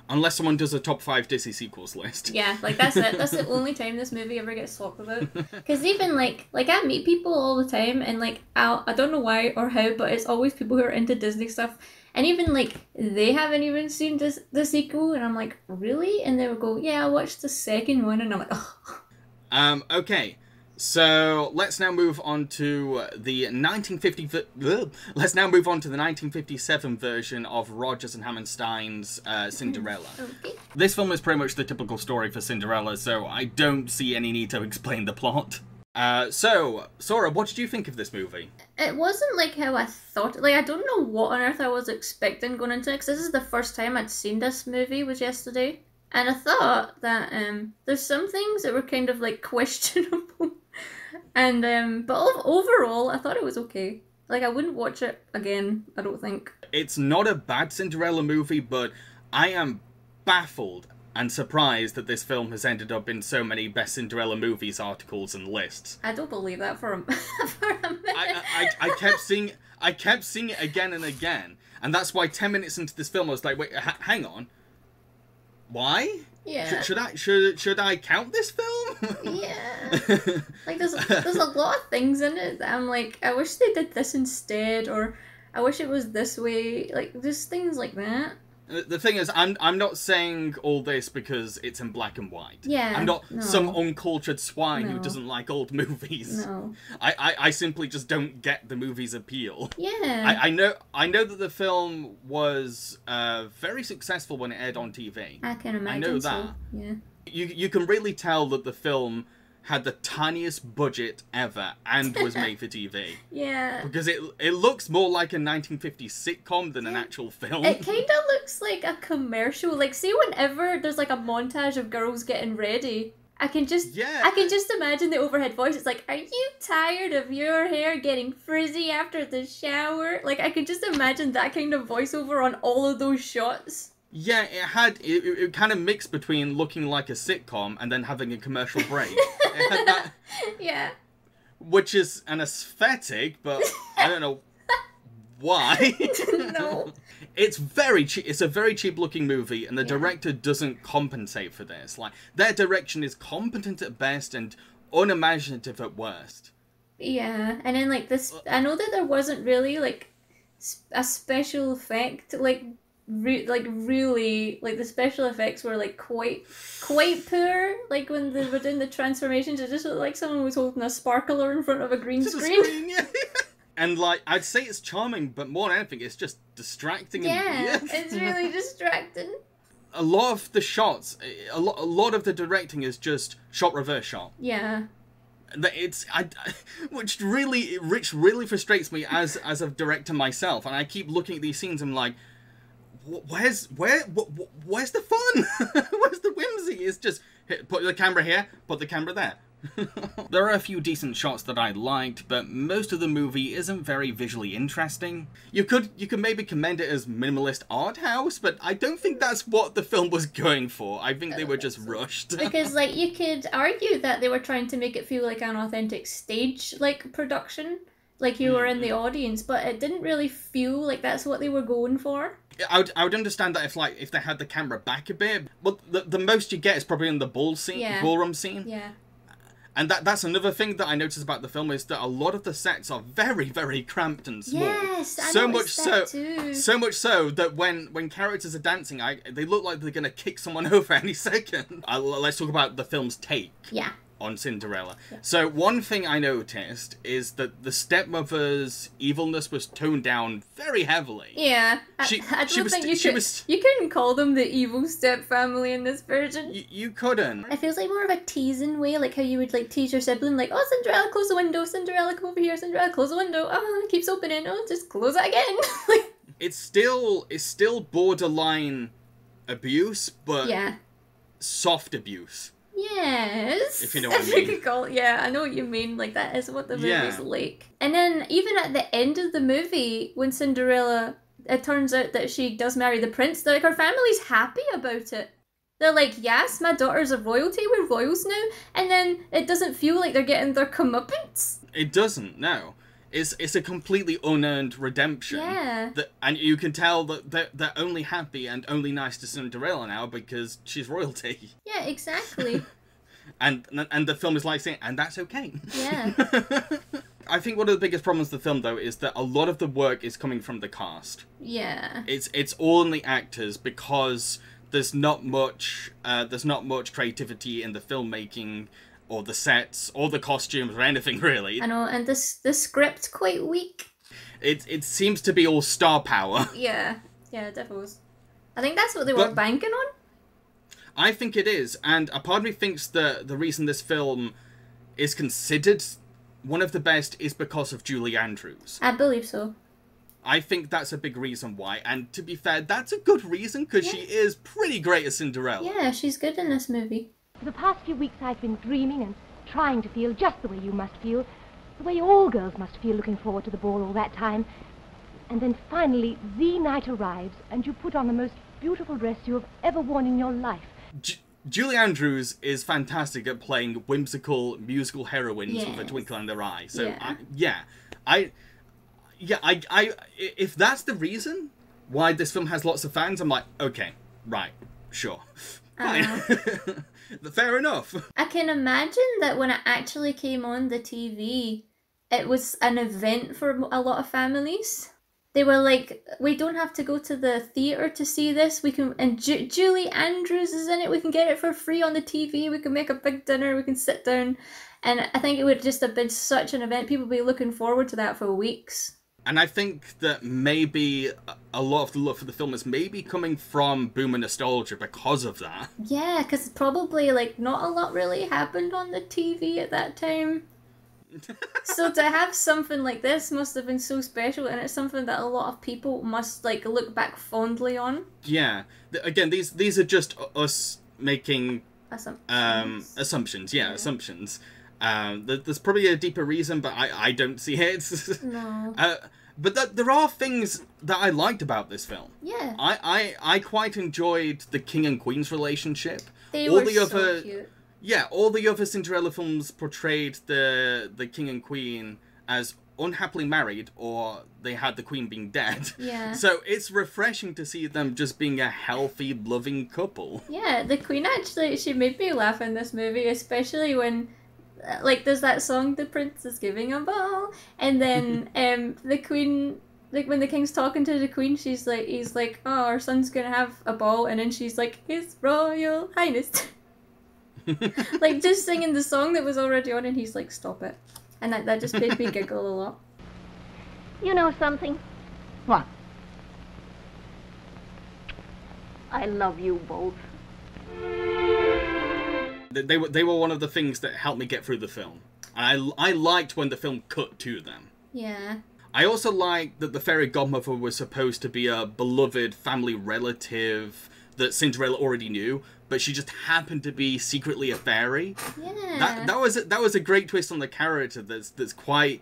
Speaker 1: Unless someone does a top 5 Disney sequels list.
Speaker 2: Yeah, like, that's it. That's the only time this movie ever gets talked about. Because even, like I meet people all the time, and, like, I don't know why or how, but it's always people who are into Disney stuff. And even, like, they haven't even seen the sequel, and I'm like, really? And they would go, yeah, I watched the second one, and I'm like, oh.
Speaker 1: Okay. So let's now move on to the 1957 version of Rodgers and Hammerstein's Cinderella.
Speaker 2: Okay.
Speaker 1: This film is pretty much the typical story for Cinderella, so I don't see any need to explain the plot. So, Sora, what did you think of this movie?
Speaker 2: It wasn't like how I thought. Like, I don't know what on earth I was expecting going into it, because this is the first time I'd seen this movie, was yesterday. And I thought that there's some things that were kind of, like, questionable. And, but overall, I thought it was okay. Like, I wouldn't watch it again, I don't think.
Speaker 1: It's not a bad Cinderella movie, but I am baffled and surprised that this film has ended up in so many Best Cinderella Movies articles and lists.
Speaker 2: I don't believe that for a minute.
Speaker 1: I kept seeing it again and again, and that's why 10 minutes into this film I was like, wait, hang on. Why?
Speaker 2: Yeah.
Speaker 1: Should I count this film?
Speaker 2: Yeah. Like, there's a lot of things in it that I'm like, I wish they did this instead, or I wish it was this way. Like, just things like that.
Speaker 1: The thing is, I'm not saying all this because it's in black and white.
Speaker 2: Yeah.
Speaker 1: I'm not
Speaker 2: no.
Speaker 1: some uncultured swine who
Speaker 2: No.
Speaker 1: doesn't like old movies.
Speaker 2: No.
Speaker 1: I simply just don't get the movie's appeal.
Speaker 2: Yeah.
Speaker 1: I know that the film was very successful when it aired on TV.
Speaker 2: I can imagine.
Speaker 1: I know
Speaker 2: so.
Speaker 1: that.
Speaker 2: Yeah.
Speaker 1: You can really tell that the film had the tiniest budget ever and was made for TV.
Speaker 2: Yeah.
Speaker 1: Because it looks more like a 1950s sitcom than an actual film.
Speaker 2: It kind of looks like a commercial. Like, see, whenever there's like a montage of girls getting ready, I can just imagine the overhead voice. It's like, "Are you tired of your hair getting frizzy after the shower?" Like, I can just imagine that kind of voiceover on all of those shots.
Speaker 1: Yeah, it kind of mixed between looking like a sitcom and then having a commercial break. It had that,
Speaker 2: Yeah.
Speaker 1: which is an aesthetic, but I don't know why.
Speaker 2: No.
Speaker 1: It's very cheap. It's a very cheap looking movie, and the director doesn't compensate for this. Like, their direction is competent at best and unimaginative at worst.
Speaker 2: Yeah, and then like this, I know that there wasn't really like a special effect, like really, like the special effects were like quite poor. Like when they were doing the transformations, it just looked like someone was holding a sparkler in front of a green screen.
Speaker 1: Yeah. And like, I'd say it's charming, but more than anything, it's just distracting.
Speaker 2: Yeah,
Speaker 1: and
Speaker 2: it's really distracting.
Speaker 1: A lot of the shots, a lot of the directing is just shot reverse shot.
Speaker 2: Yeah.
Speaker 1: Which really frustrates me as a director myself, and I keep looking at these scenes and I'm like, where's the fun? Where's the whimsy? It's just put the camera here, put the camera there. There are a few decent shots that I liked, but most of the movie isn't very visually interesting. You could maybe commend it as minimalist art house, but I don't think that's what the film was going for. I think they were just rushed.
Speaker 2: Because like you could argue that they were trying to make it feel like an authentic stage like production, like you were in the audience, but it didn't really feel like that's what they were going for.
Speaker 1: I would understand that if they had the camera back a bit, but the most you get is probably in the ballroom scene.
Speaker 2: Yeah.
Speaker 1: And that's another thing that I noticed about the film is that a lot of the sets are very, very cramped and small.
Speaker 2: Yes, I noticed that too.
Speaker 1: So much so that when characters are dancing, they look like they're gonna kick someone over any second. Let's talk about the film's take. Yeah. On Cinderella. Yeah. So one thing I noticed is that the stepmother's evilness was toned down very heavily.
Speaker 2: Yeah, I don't think you couldn't call them the evil stepfamily in this version.
Speaker 1: You couldn't.
Speaker 2: It feels like more of a teasing way, like how you would like tease your sibling, like, "Oh, Cinderella, close the window. Cinderella, come over here. Cinderella, close the window. Oh, it keeps opening. Oh, just close it again."
Speaker 1: It's still borderline abuse, but soft abuse.
Speaker 2: Yes.
Speaker 1: If you know what I mean.
Speaker 2: You could call it, yeah, I know what you mean. Like, that is what the movie's like. And then, even at the end of the movie, when Cinderella, it turns out that she does marry the prince, like, her family's happy about it. They're like, "Yes, my daughter's a royalty, we're royals now." And then it doesn't feel like they're getting their comeuppance.
Speaker 1: It doesn't, no. It's a completely unearned redemption. Yeah. And you can tell that they're only happy and only nice to Cinderella now because she's royalty.
Speaker 2: Yeah, exactly.
Speaker 1: and the film is like saying, and that's okay.
Speaker 2: Yeah.
Speaker 1: I think one of the biggest problems with the film, though, is that a lot of the work is coming from the cast. Yeah. It's all in the actors because there's not much creativity in the filmmaking, or the sets, or the costumes, or anything really.
Speaker 2: I know, and the script's quite weak.
Speaker 1: It seems to be all star power.
Speaker 2: Yeah, definitely. I think that's what they were banking on.
Speaker 1: I think it is, and a part of me thinks that the reason this film is considered one of the best is because of Julie Andrews.
Speaker 2: I believe so.
Speaker 1: I think that's a big reason why, and to be fair, that's a good reason, because she is pretty great as Cinderella.
Speaker 2: Yeah, she's good in this movie.
Speaker 7: For the past few weeks I've been dreaming and trying to feel just the way you must feel, the way all girls must feel looking forward to the ball all that time. And then finally, the night arrives and you put on the most beautiful dress you have ever worn in your life.
Speaker 1: Julie Andrews is fantastic at playing whimsical musical heroines with a twinkle in their eye. So, if that's the reason why this film has lots of fans, I'm like, okay, right, sure. Fine. Fair enough.
Speaker 2: I can imagine that when it actually came on the TV, it was an event for a lot of families. They were like, we don't have to go to the theatre to see this. We can, and Julie Andrews is in it. We can get it for free on the TV. We can make a big dinner. We can sit down. And I think it would just have been such an event. People would be looking forward to that for weeks.
Speaker 1: And I think that maybe a lot of the love for the film is maybe coming from boomer nostalgia because of that.
Speaker 2: Yeah, because probably, like, not a lot really happened on the TV at that time. So to have something like this must have been so special, and it's something that a lot of people must like look back fondly on.
Speaker 1: Yeah. Again, these are just us making assumptions. Yeah, assumptions. There's probably a deeper reason, but I don't see it.
Speaker 2: No.
Speaker 1: But there are things that I liked about this film.
Speaker 2: Yeah.
Speaker 1: I quite enjoyed the king and queen's relationship.
Speaker 2: They were so cute.
Speaker 1: Yeah, all the other Cinderella films portrayed the king and queen as unhappily married, or they had the queen being dead.
Speaker 2: Yeah.
Speaker 1: So it's refreshing to see them just being a healthy, loving couple.
Speaker 2: Yeah, the queen actually, she made me laugh in this movie, especially when, like, there's that song, The Prince is Giving a Ball, and then the queen, like, when the king's talking to the queen, he's like, oh, our son's gonna have a ball, and then she's like, His Royal Highness. Like, just singing the song that was already on, and he's like, stop it. And that just made me giggle a lot.
Speaker 7: You know something?
Speaker 6: What?
Speaker 7: I love you both.
Speaker 1: They were one of the things that helped me get through the film. And I liked when the film cut to them.
Speaker 2: Yeah.
Speaker 1: I also liked that the fairy godmother was supposed to be a beloved family relative that Cinderella already knew, but she just happened to be secretly a fairy.
Speaker 2: Yeah.
Speaker 1: That was a great twist on the character that's quite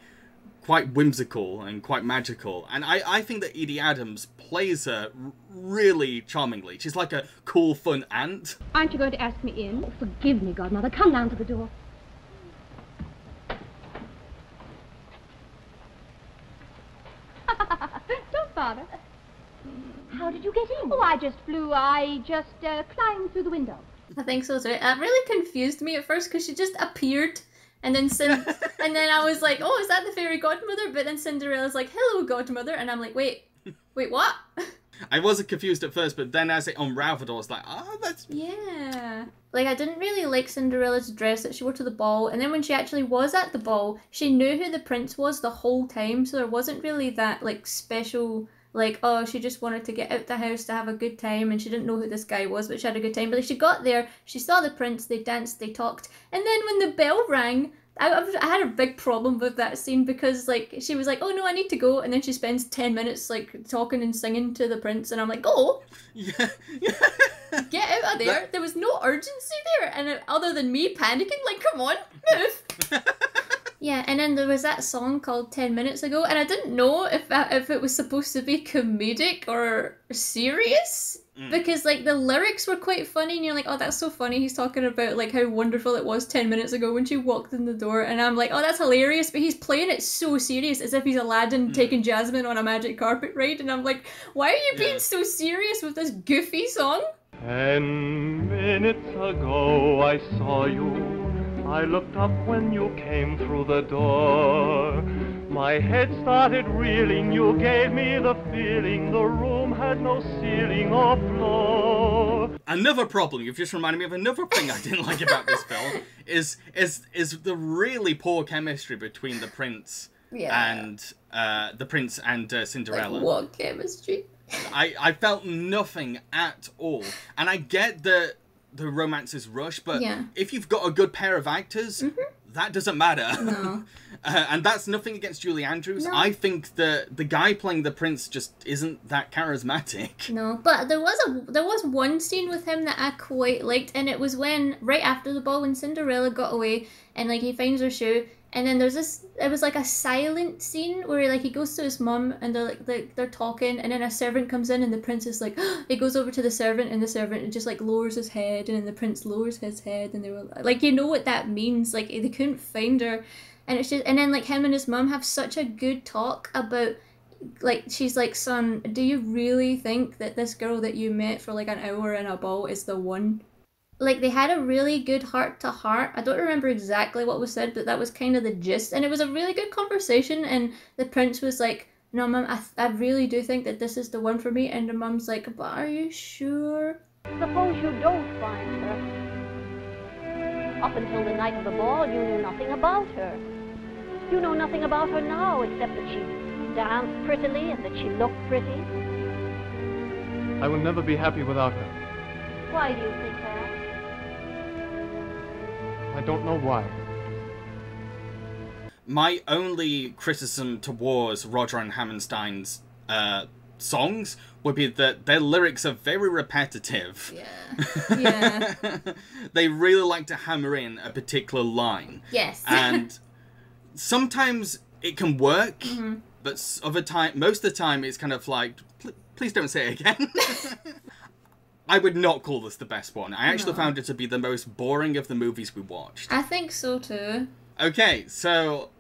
Speaker 1: whimsical and quite magical. And I think that Edie Adams plays her really charmingly. She's like a cool, fun aunt.
Speaker 7: Aren't you going to ask me in? Oh, forgive me, Godmother. Come down to the door. Don't bother. How did you get in? Oh, I just climbed through the window.
Speaker 2: I think so too. It really confused me at first because she just appeared, and then and then I was like, oh, is that the fairy godmother? But then Cinderella's like, hello, godmother, and I'm like, wait, what?
Speaker 1: I wasn't confused at first, but then as it unraveled, I was like, that's...
Speaker 2: Yeah. Like, I didn't really like Cinderella's dress that she wore to the ball, and then when she actually was at the ball, she knew who the prince was the whole time, so there wasn't really that, like, special... Like, oh, she just wanted to get out the house to have a good time, and she didn't know who this guy was, but she had a good time. But like, she got there, she saw the prince, they danced, they talked, and then when the bell rang, I had a big problem with that scene because, like, she was like, oh no, I need to go, and then she spends 10 minutes, like, talking and singing to the prince, and I'm like, go!
Speaker 1: Yeah.
Speaker 2: Get out of there! There was no urgency there, and other than me panicking, like, come on, move! Yeah, and then there was that song called 10 Minutes Ago, and I didn't know if it was supposed to be comedic or serious, because, like, the lyrics were quite funny, and you're like, oh, that's so funny, he's talking about, like, how wonderful it was 10 minutes ago when she walked in the door, and I'm like, oh, that's hilarious, but he's playing it so serious, as if he's Aladdin taking Jasmine on a magic carpet ride, and I'm like, why are you being so serious with this goofy song?
Speaker 8: 10 minutes ago I saw you. I looked up when you came through the door. My head started reeling, you gave me the feeling the room had no ceiling or floor.
Speaker 1: Another problem, you've just reminded me of another thing I didn't like about this film, is the really poor chemistry between the prince and Cinderella.
Speaker 2: Like, what chemistry?
Speaker 1: I felt nothing at all. And I get that the romance is rushed, but if you've got a good pair of actors, that doesn't matter.
Speaker 2: No.
Speaker 1: And that's nothing against Julie Andrews. No. I think that the guy playing the prince just isn't that charismatic.
Speaker 2: No, but there was one scene with him that I quite liked, and it was when, right after the ball, when Cinderella got away, and, like, he finds her shoe, and then it was like a silent scene where, like, he goes to his mum and they're talking, and then a servant comes in and the prince is like, he goes over to the servant and the servant just, like, lowers his head, and then the prince lowers his head, and they were like, you know what that means, like, they couldn't find her, and it's just, and then, like, him and his mum have such a good talk about, like, she's like, son, do you really think that this girl that you met for, like, an hour in a ball is the one? Like, they had a really good heart-to-heart. I don't remember exactly what was said, but that was kind of the gist. And it was a really good conversation, and the prince was like, no, Mum, I really do think that this is the one for me. And the mum's like, but are you sure?
Speaker 9: Suppose you don't find her. Up until the night of the ball, you knew nothing about her. You know nothing about her now, except that she danced prettily and that she looked pretty.
Speaker 8: I will never be happy without her.
Speaker 9: Why do you think that?
Speaker 8: I don't know why.
Speaker 1: My only criticism towards Roger and Hammerstein's songs would be that their lyrics are very repetitive.
Speaker 2: Yeah.
Speaker 1: They really like to hammer in a particular line.
Speaker 2: Yes.
Speaker 1: And sometimes it can work,
Speaker 2: Mm-hmm.
Speaker 1: but most of the time it's kind of like, please don't say it again. I would not call this the best one. I actually found it to be the most boring of the movies we watched.
Speaker 2: I think so too.
Speaker 1: Okay, so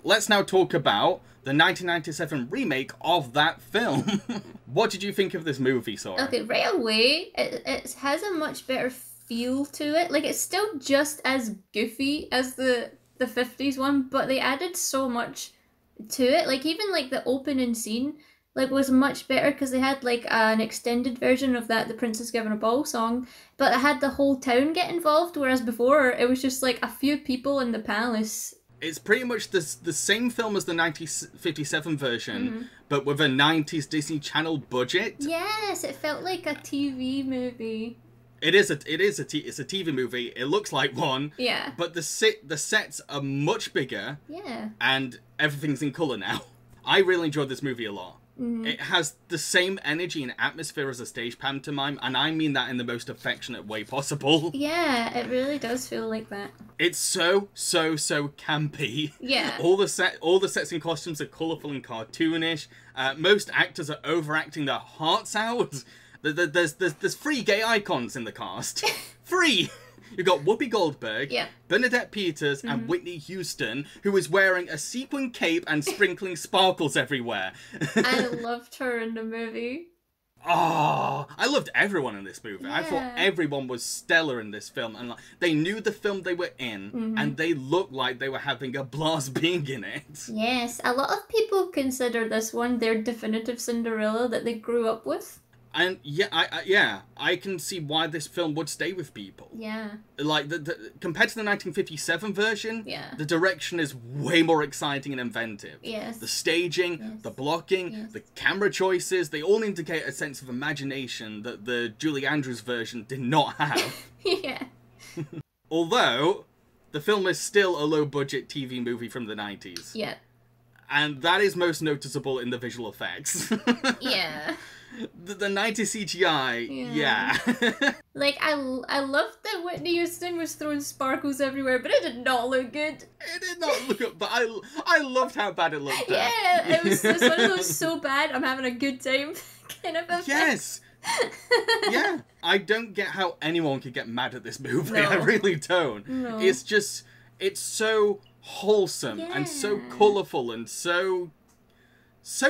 Speaker 1: let's now talk about the 1997 remake of that film. What did you think of this movie, Sora?
Speaker 2: Okay, right away, it has a much better feel to it. Like, it's still just as goofy as the 50s one, but they added so much to it. Like, even, like, the opening scene, like, was much better because they had, like, an extended version of that, the Princess Given a Ball song, but it had the whole town get involved, whereas before, it was just, like, a few people in the palace.
Speaker 1: It's pretty much the same film as the 1957 version, but with a 90s Disney Channel budget.
Speaker 2: Yes, it felt like a TV movie.
Speaker 1: It's a TV movie. It looks like one.
Speaker 2: Yeah.
Speaker 1: But the sets are much bigger.
Speaker 2: Yeah.
Speaker 1: And everything's in color now. I really enjoyed this movie a lot.
Speaker 2: Mm-hmm.
Speaker 1: It has the same energy and atmosphere as a stage pantomime, and I mean that in the most affectionate way possible.
Speaker 2: Yeah, it really does feel like that.
Speaker 1: It's so campy.
Speaker 2: Yeah.
Speaker 1: All the sets and costumes are colourful and cartoonish. Most actors are overacting their hearts out. There's 3 gay icons in the cast. 3! You've got Whoopi Goldberg, Bernadette Peters, and Whitney Houston, who is wearing a sequin cape and sprinkling sparkles everywhere.
Speaker 2: I loved her in the movie.
Speaker 1: Oh, I loved everyone in this movie.
Speaker 2: Yeah.
Speaker 1: I thought everyone was stellar in this film, and they knew the film they were in, and they looked like they were having a blast being in it.
Speaker 2: Yes, a lot of people consider this one their definitive Cinderella that they grew up with.
Speaker 1: And I can see why this film would stay with people.
Speaker 2: Yeah.
Speaker 1: Like, compared to the 1957 version,
Speaker 2: Yeah.
Speaker 1: the direction is way more exciting and inventive.
Speaker 2: Yes.
Speaker 1: The staging, the blocking, the camera choices, they all indicate a sense of imagination that the Julie Andrews version did not have.
Speaker 2: Yeah.
Speaker 1: Although, the film is still a low-budget TV movie from the 90s.
Speaker 2: Yeah.
Speaker 1: And that is most noticeable in the visual effects.
Speaker 2: Yeah.
Speaker 1: The 90s CGI, yeah.
Speaker 2: Like, I loved that Whitney Houston was throwing sparkles everywhere, but it did not look good.
Speaker 1: It did not look good, but I loved how bad it looked.
Speaker 2: Yeah, it was just one of those so bad, I'm having a good time kind of effects.
Speaker 1: Yes. Yeah. I don't get how anyone could get mad at this movie.
Speaker 2: No.
Speaker 1: I really don't.
Speaker 2: No.
Speaker 1: It's just, it's so wholesome and so colourful and so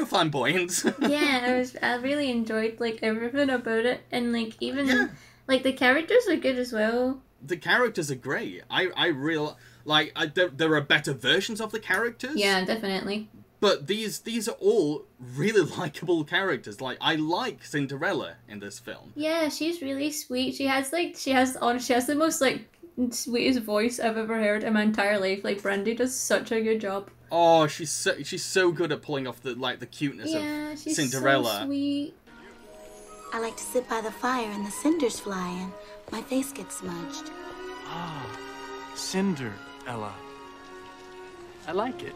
Speaker 1: flamboyant.
Speaker 2: Yeah, I really enjoyed like everything about it, and like even like the characters are good as well.
Speaker 1: The characters are great. I really like. There are better versions of the characters.
Speaker 2: Yeah, definitely.
Speaker 1: But these are all really likable characters. Like, I like Cinderella in this film.
Speaker 2: Yeah, she's really sweet. She has the most like sweetest voice I've ever heard in my entire life. Like, Brandy does such a good job.
Speaker 1: Oh, she's so good at pulling off the cuteness of
Speaker 2: she's
Speaker 1: Cinderella.
Speaker 2: So sweet.
Speaker 6: I like to sit by the fire and the cinders fly and my face gets smudged.
Speaker 4: Ah, Cinderella. I like it.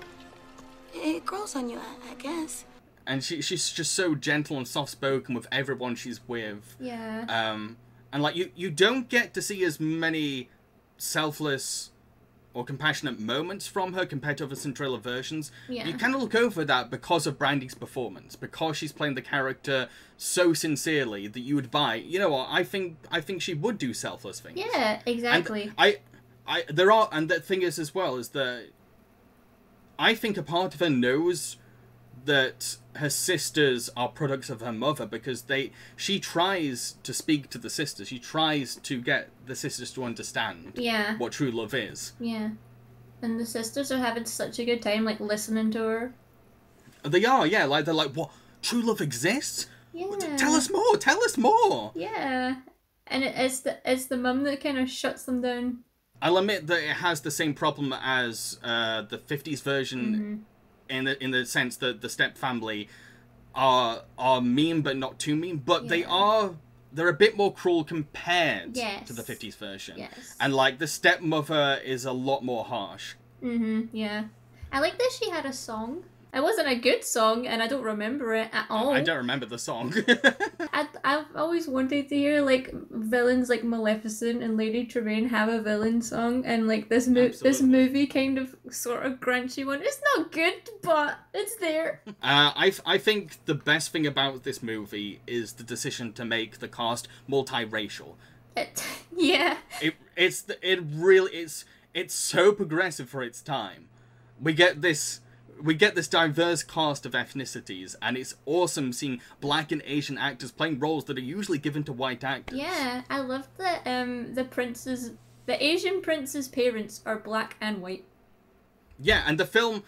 Speaker 6: It grows on you, I guess.
Speaker 1: And she's just so gentle and soft-spoken with everyone she's with.
Speaker 2: Yeah.
Speaker 1: And like you don't get to see as many selfless or compassionate moments from her compared to other Cinderella versions.
Speaker 2: Yeah.
Speaker 1: You kind of look over that because of Brandy's performance, because she's playing the character so sincerely that you would buy. You know what? I think she would do selfless things.
Speaker 2: Yeah, exactly.
Speaker 1: And the thing is as well is that I think a part of her knows that her sisters are products of her mother because she tries to speak to the sisters. She tries to get the sisters to understand what true love is.
Speaker 2: Yeah. And the sisters are having such a good time, like, listening to her.
Speaker 1: They are, yeah. Like they're like, what? True love exists?
Speaker 2: Yeah.
Speaker 1: Tell us more. Tell us more.
Speaker 2: Yeah, and it's the mum that kind of shuts them down.
Speaker 1: I'll admit that it has the same problem as the 50s version, in the sense that the step family are mean but not too mean, but they're a bit more cruel compared to the 50s version.
Speaker 2: Yes.
Speaker 1: And like the stepmother is a lot more harsh.
Speaker 2: Yeah. I like that she had a song. It wasn't a good song, and I don't remember it at all.
Speaker 1: I don't remember the song.
Speaker 2: I've always wanted to hear, like, villains like Maleficent and Lady Tremaine have a villain song, and, like, this movie kind of sort of grungy one. It's not good, but it's there.
Speaker 1: I think the best thing about this movie is the decision to make the cast multiracial.
Speaker 2: Yeah.
Speaker 1: It's so progressive for its time. We get this diverse cast of ethnicities, and it's awesome seeing black and Asian actors playing roles that are usually given to white actors.
Speaker 2: Yeah, I love that the Asian prince's parents are black and white.
Speaker 1: Yeah, and the film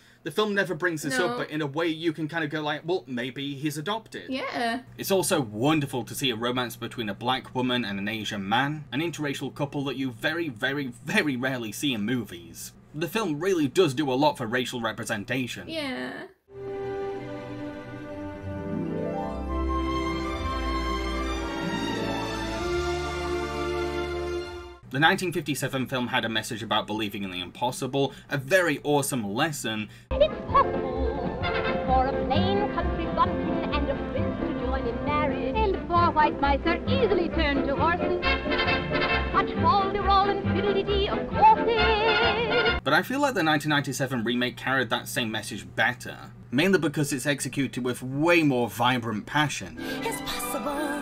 Speaker 1: never brings this up, but in a way you can kind of go like, well, maybe he's adopted.
Speaker 2: Yeah.
Speaker 1: It's also wonderful to see a romance between a black woman and an Asian man, an interracial couple that you very, very, very rarely see in movies. The film really does do a lot for racial representation.
Speaker 2: Yeah.
Speaker 1: The 1957 film had a message about believing in the impossible, a very awesome lesson.
Speaker 7: It's possible for a plain country bumpkin and a prince to join in marriage, and four white mice are easily turned to horses. Much fol-de-rol and fiddly-dee, of course it.
Speaker 1: But I feel like the 1997 remake carried that same message better, mainly because it's executed with way more vibrant passion.
Speaker 6: It's possible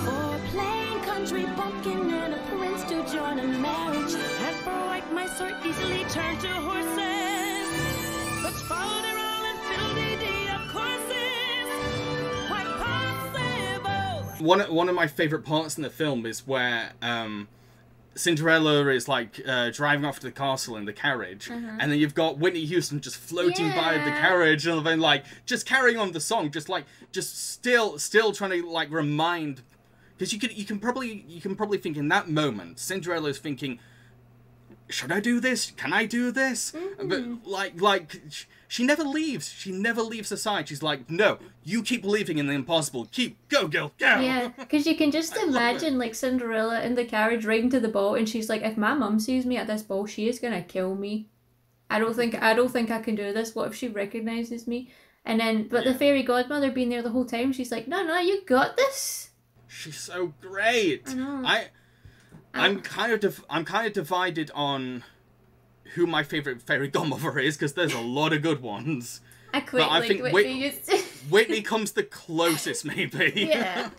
Speaker 6: for a plain country bumpkin and a prince to join in marriage, and four white mice are easily turned to horses. Much fol-de-rol and fiddly-dee, of course it's quite possible.
Speaker 1: One of my favourite parts in the film is where Cinderella is like driving off to the castle in the carriage, and then you've got Whitney Houston just floating by the carriage, and then like just carrying on the song, just still trying to like remind, because you can probably think in that moment Cinderella is thinking, should I do this? Can I do this? But like she never leaves. She never leaves her side. She's like, no, you keep believing in the impossible. Go, girl, go.
Speaker 2: Yeah, because you can just imagine like Cinderella in the carriage riding to the ball, and she's like, if my mum sees me at this ball, she is gonna kill me. I don't think I can do this. What if she recognizes me? And then, but the fairy godmother being there the whole time, she's like, no, you got this.
Speaker 1: She's so great.
Speaker 2: I know.
Speaker 1: I'm kind of divided on who my favorite fairy godmother is, because there's a lot of good ones.
Speaker 2: I think
Speaker 1: Whitney comes the closest, maybe.
Speaker 2: Yeah.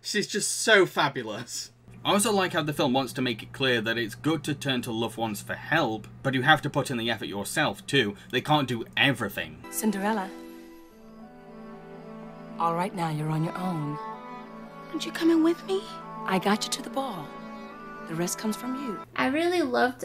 Speaker 1: She's just so fabulous. I also like how the film wants to make it clear that it's good to turn to loved ones for help, but you have to put in the effort yourself too. They can't do everything.
Speaker 10: Cinderella. All right, now you're on your own.
Speaker 6: Aren't you coming with me?
Speaker 10: I got you to the ball. The rest comes from you.
Speaker 2: I really loved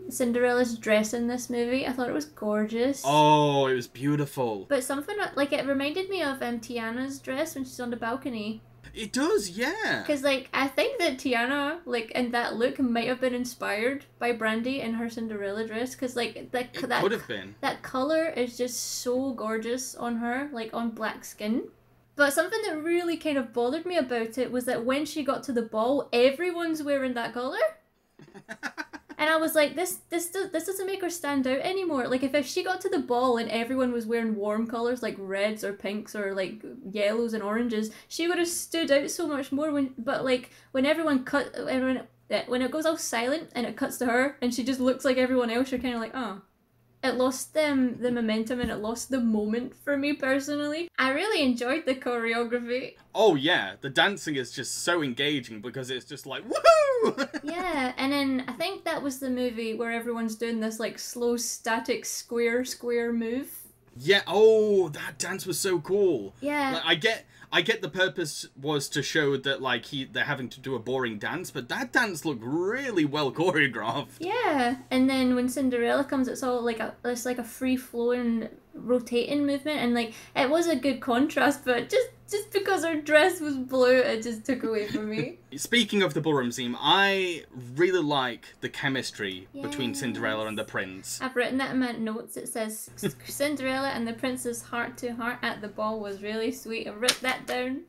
Speaker 2: Cinderella's dress in this movie. I thought it was gorgeous.
Speaker 1: Oh, it was beautiful.
Speaker 2: But something like it reminded me of Tiana's dress when she's on the balcony.
Speaker 1: It does, yeah.
Speaker 2: Because like I think that Tiana, like in that look, might have been inspired by Brandy in her Cinderella dress. Because like that
Speaker 1: could have been. That
Speaker 2: color is just so gorgeous on her, like on black skin. But something that really kind of bothered me about it was that when she got to the ball, everyone's wearing that colour. And I was like, this doesn't make her stand out anymore. Like, if she got to the ball and everyone was wearing warm colours like reds or pinks or like yellows and oranges, she would have stood out so much more. But like when everyone when it goes all silent and it cuts to her and she just looks like everyone else, you're kind of like, oh. It lost the momentum and it lost the moment for me personally. I really enjoyed the choreography.
Speaker 1: Oh yeah, the dancing is just so engaging because it's just like, woohoo!
Speaker 2: Yeah, and then I think that was the movie where everyone's doing this like slow static square move.
Speaker 1: Yeah, oh, that dance was so cool.
Speaker 2: Yeah.
Speaker 1: Like, I get the purpose was to show that, like, they're having to do a boring dance, but that dance looked really well choreographed.
Speaker 2: Yeah, and then when Cinderella comes, it's all like it's like a free-flowing, rotating movement, and like it was a good contrast, but just because her dress was blue, it just took away from me.
Speaker 1: Speaking of the ballroom theme, I really like the chemistry between Cinderella and the prince.
Speaker 2: I've written that in my notes. It says Cinderella and the prince's heart-to-heart at the ball was really sweet. I wrote that down.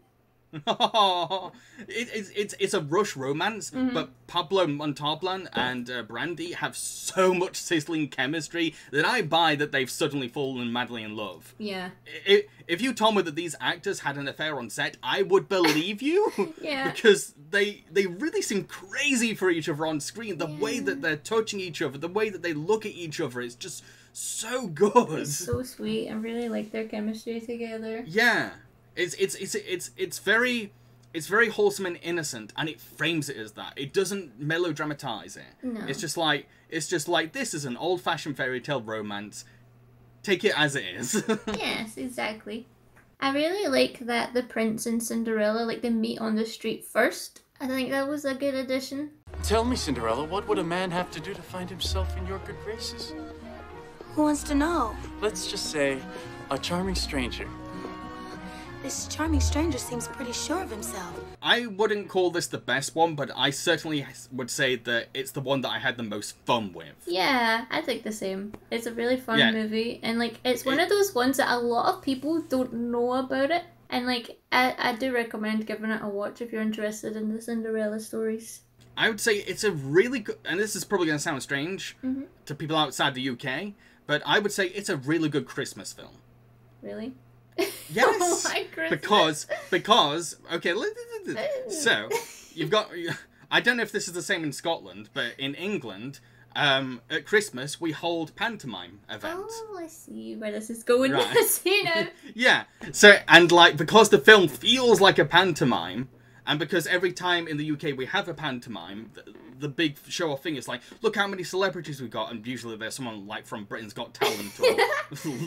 Speaker 1: It's a rush romance, but Pablo Montalban and Brandy have so much sizzling chemistry that I buy that they've suddenly fallen madly in love.
Speaker 2: Yeah.
Speaker 1: If you told me that these actors had an affair on set, I would believe you.
Speaker 2: Yeah.
Speaker 1: Because they really seem crazy for each other on screen. The way that they're touching each other, the way that they look at each other, it's just so good.
Speaker 2: It's so sweet. I really like their chemistry together.
Speaker 1: Yeah. It's very wholesome and innocent, and it frames it as that. It doesn't melodramatize it.
Speaker 2: No.
Speaker 1: It's just like this is an old-fashioned fairy tale romance. Take it as it is.
Speaker 2: Yes, exactly. I really like that the prince and Cinderella, like, they meet on the street first. I think that was a good addition.
Speaker 11: Tell me, Cinderella, what would a man have to do to find himself in your good graces?
Speaker 12: Who wants to know?
Speaker 11: Let's just say a charming stranger.
Speaker 12: This charming stranger seems pretty sure of himself.
Speaker 1: I wouldn't call this the best one, but I certainly would say that it's the one that I had the most fun with.
Speaker 2: Yeah, I think the same. It's a really fun movie, and like it's one of those ones that a lot of people don't know about it, and like I do recommend giving it a watch if you're interested in the Cinderella stories.
Speaker 1: I would say it's a really good, and this is probably going to sound strange to people outside the UK, but I would say it's a really good Christmas film.
Speaker 2: Really?
Speaker 1: Yes,
Speaker 2: Oh,
Speaker 1: because okay. So you've got. I don't know if this is the same in Scotland, but in England, at Christmas we hold pantomime events.
Speaker 2: Oh, I see where this is going.
Speaker 1: Right.
Speaker 2: I see now.
Speaker 1: Yeah. So and like because the film feels like a pantomime, and because every time in the UK we have a pantomime, the big show-off thing is like, look how many celebrities we got, and usually there's someone like from Britain's Got Talent or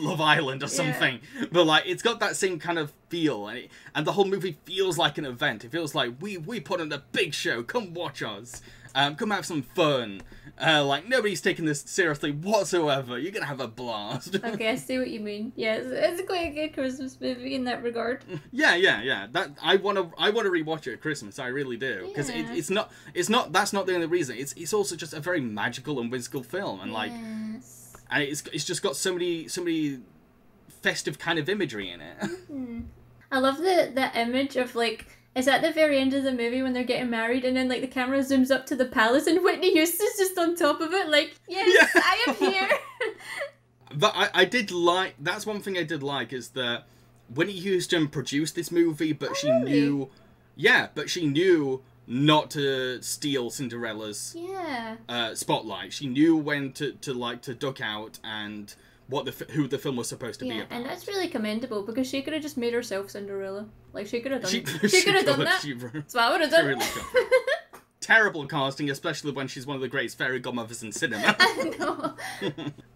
Speaker 1: Love Island or something. Yeah. But like, it's got that same kind of feel, and the whole movie feels like an event. It feels like we put on a big show. Come watch us. Come have some fun. Like, nobody's taking this seriously whatsoever. You're gonna have a blast.
Speaker 2: Okay, I see what you mean. Yeah, it's quite a good Christmas movie in that regard.
Speaker 1: Yeah. That I wanna rewatch it at Christmas. I really do, because it's not. That's not the only reason. It's also just a very magical and whimsical film, and like, and it's just got so many festive kind of imagery in it.
Speaker 2: Mm-hmm. I love the image of like. It's at the very end of the movie when they're getting married, and then like the camera zooms up to the palace, and Whitney Houston's just on top of it, like, yes, yeah. I am here.
Speaker 1: But I did like, that's one thing I did like, is that Whitney Houston produced this movie, but she knew not to steal Cinderella's spotlight. She knew when to duck out and who the film was supposed to be about.
Speaker 2: And that's really commendable, because she could have just made herself Cinderella. Like, she could have done she could have done that. That's what I would have done. Really
Speaker 1: Terrible casting, especially when she's one of the greatest fairy godmothers in cinema.
Speaker 2: I know.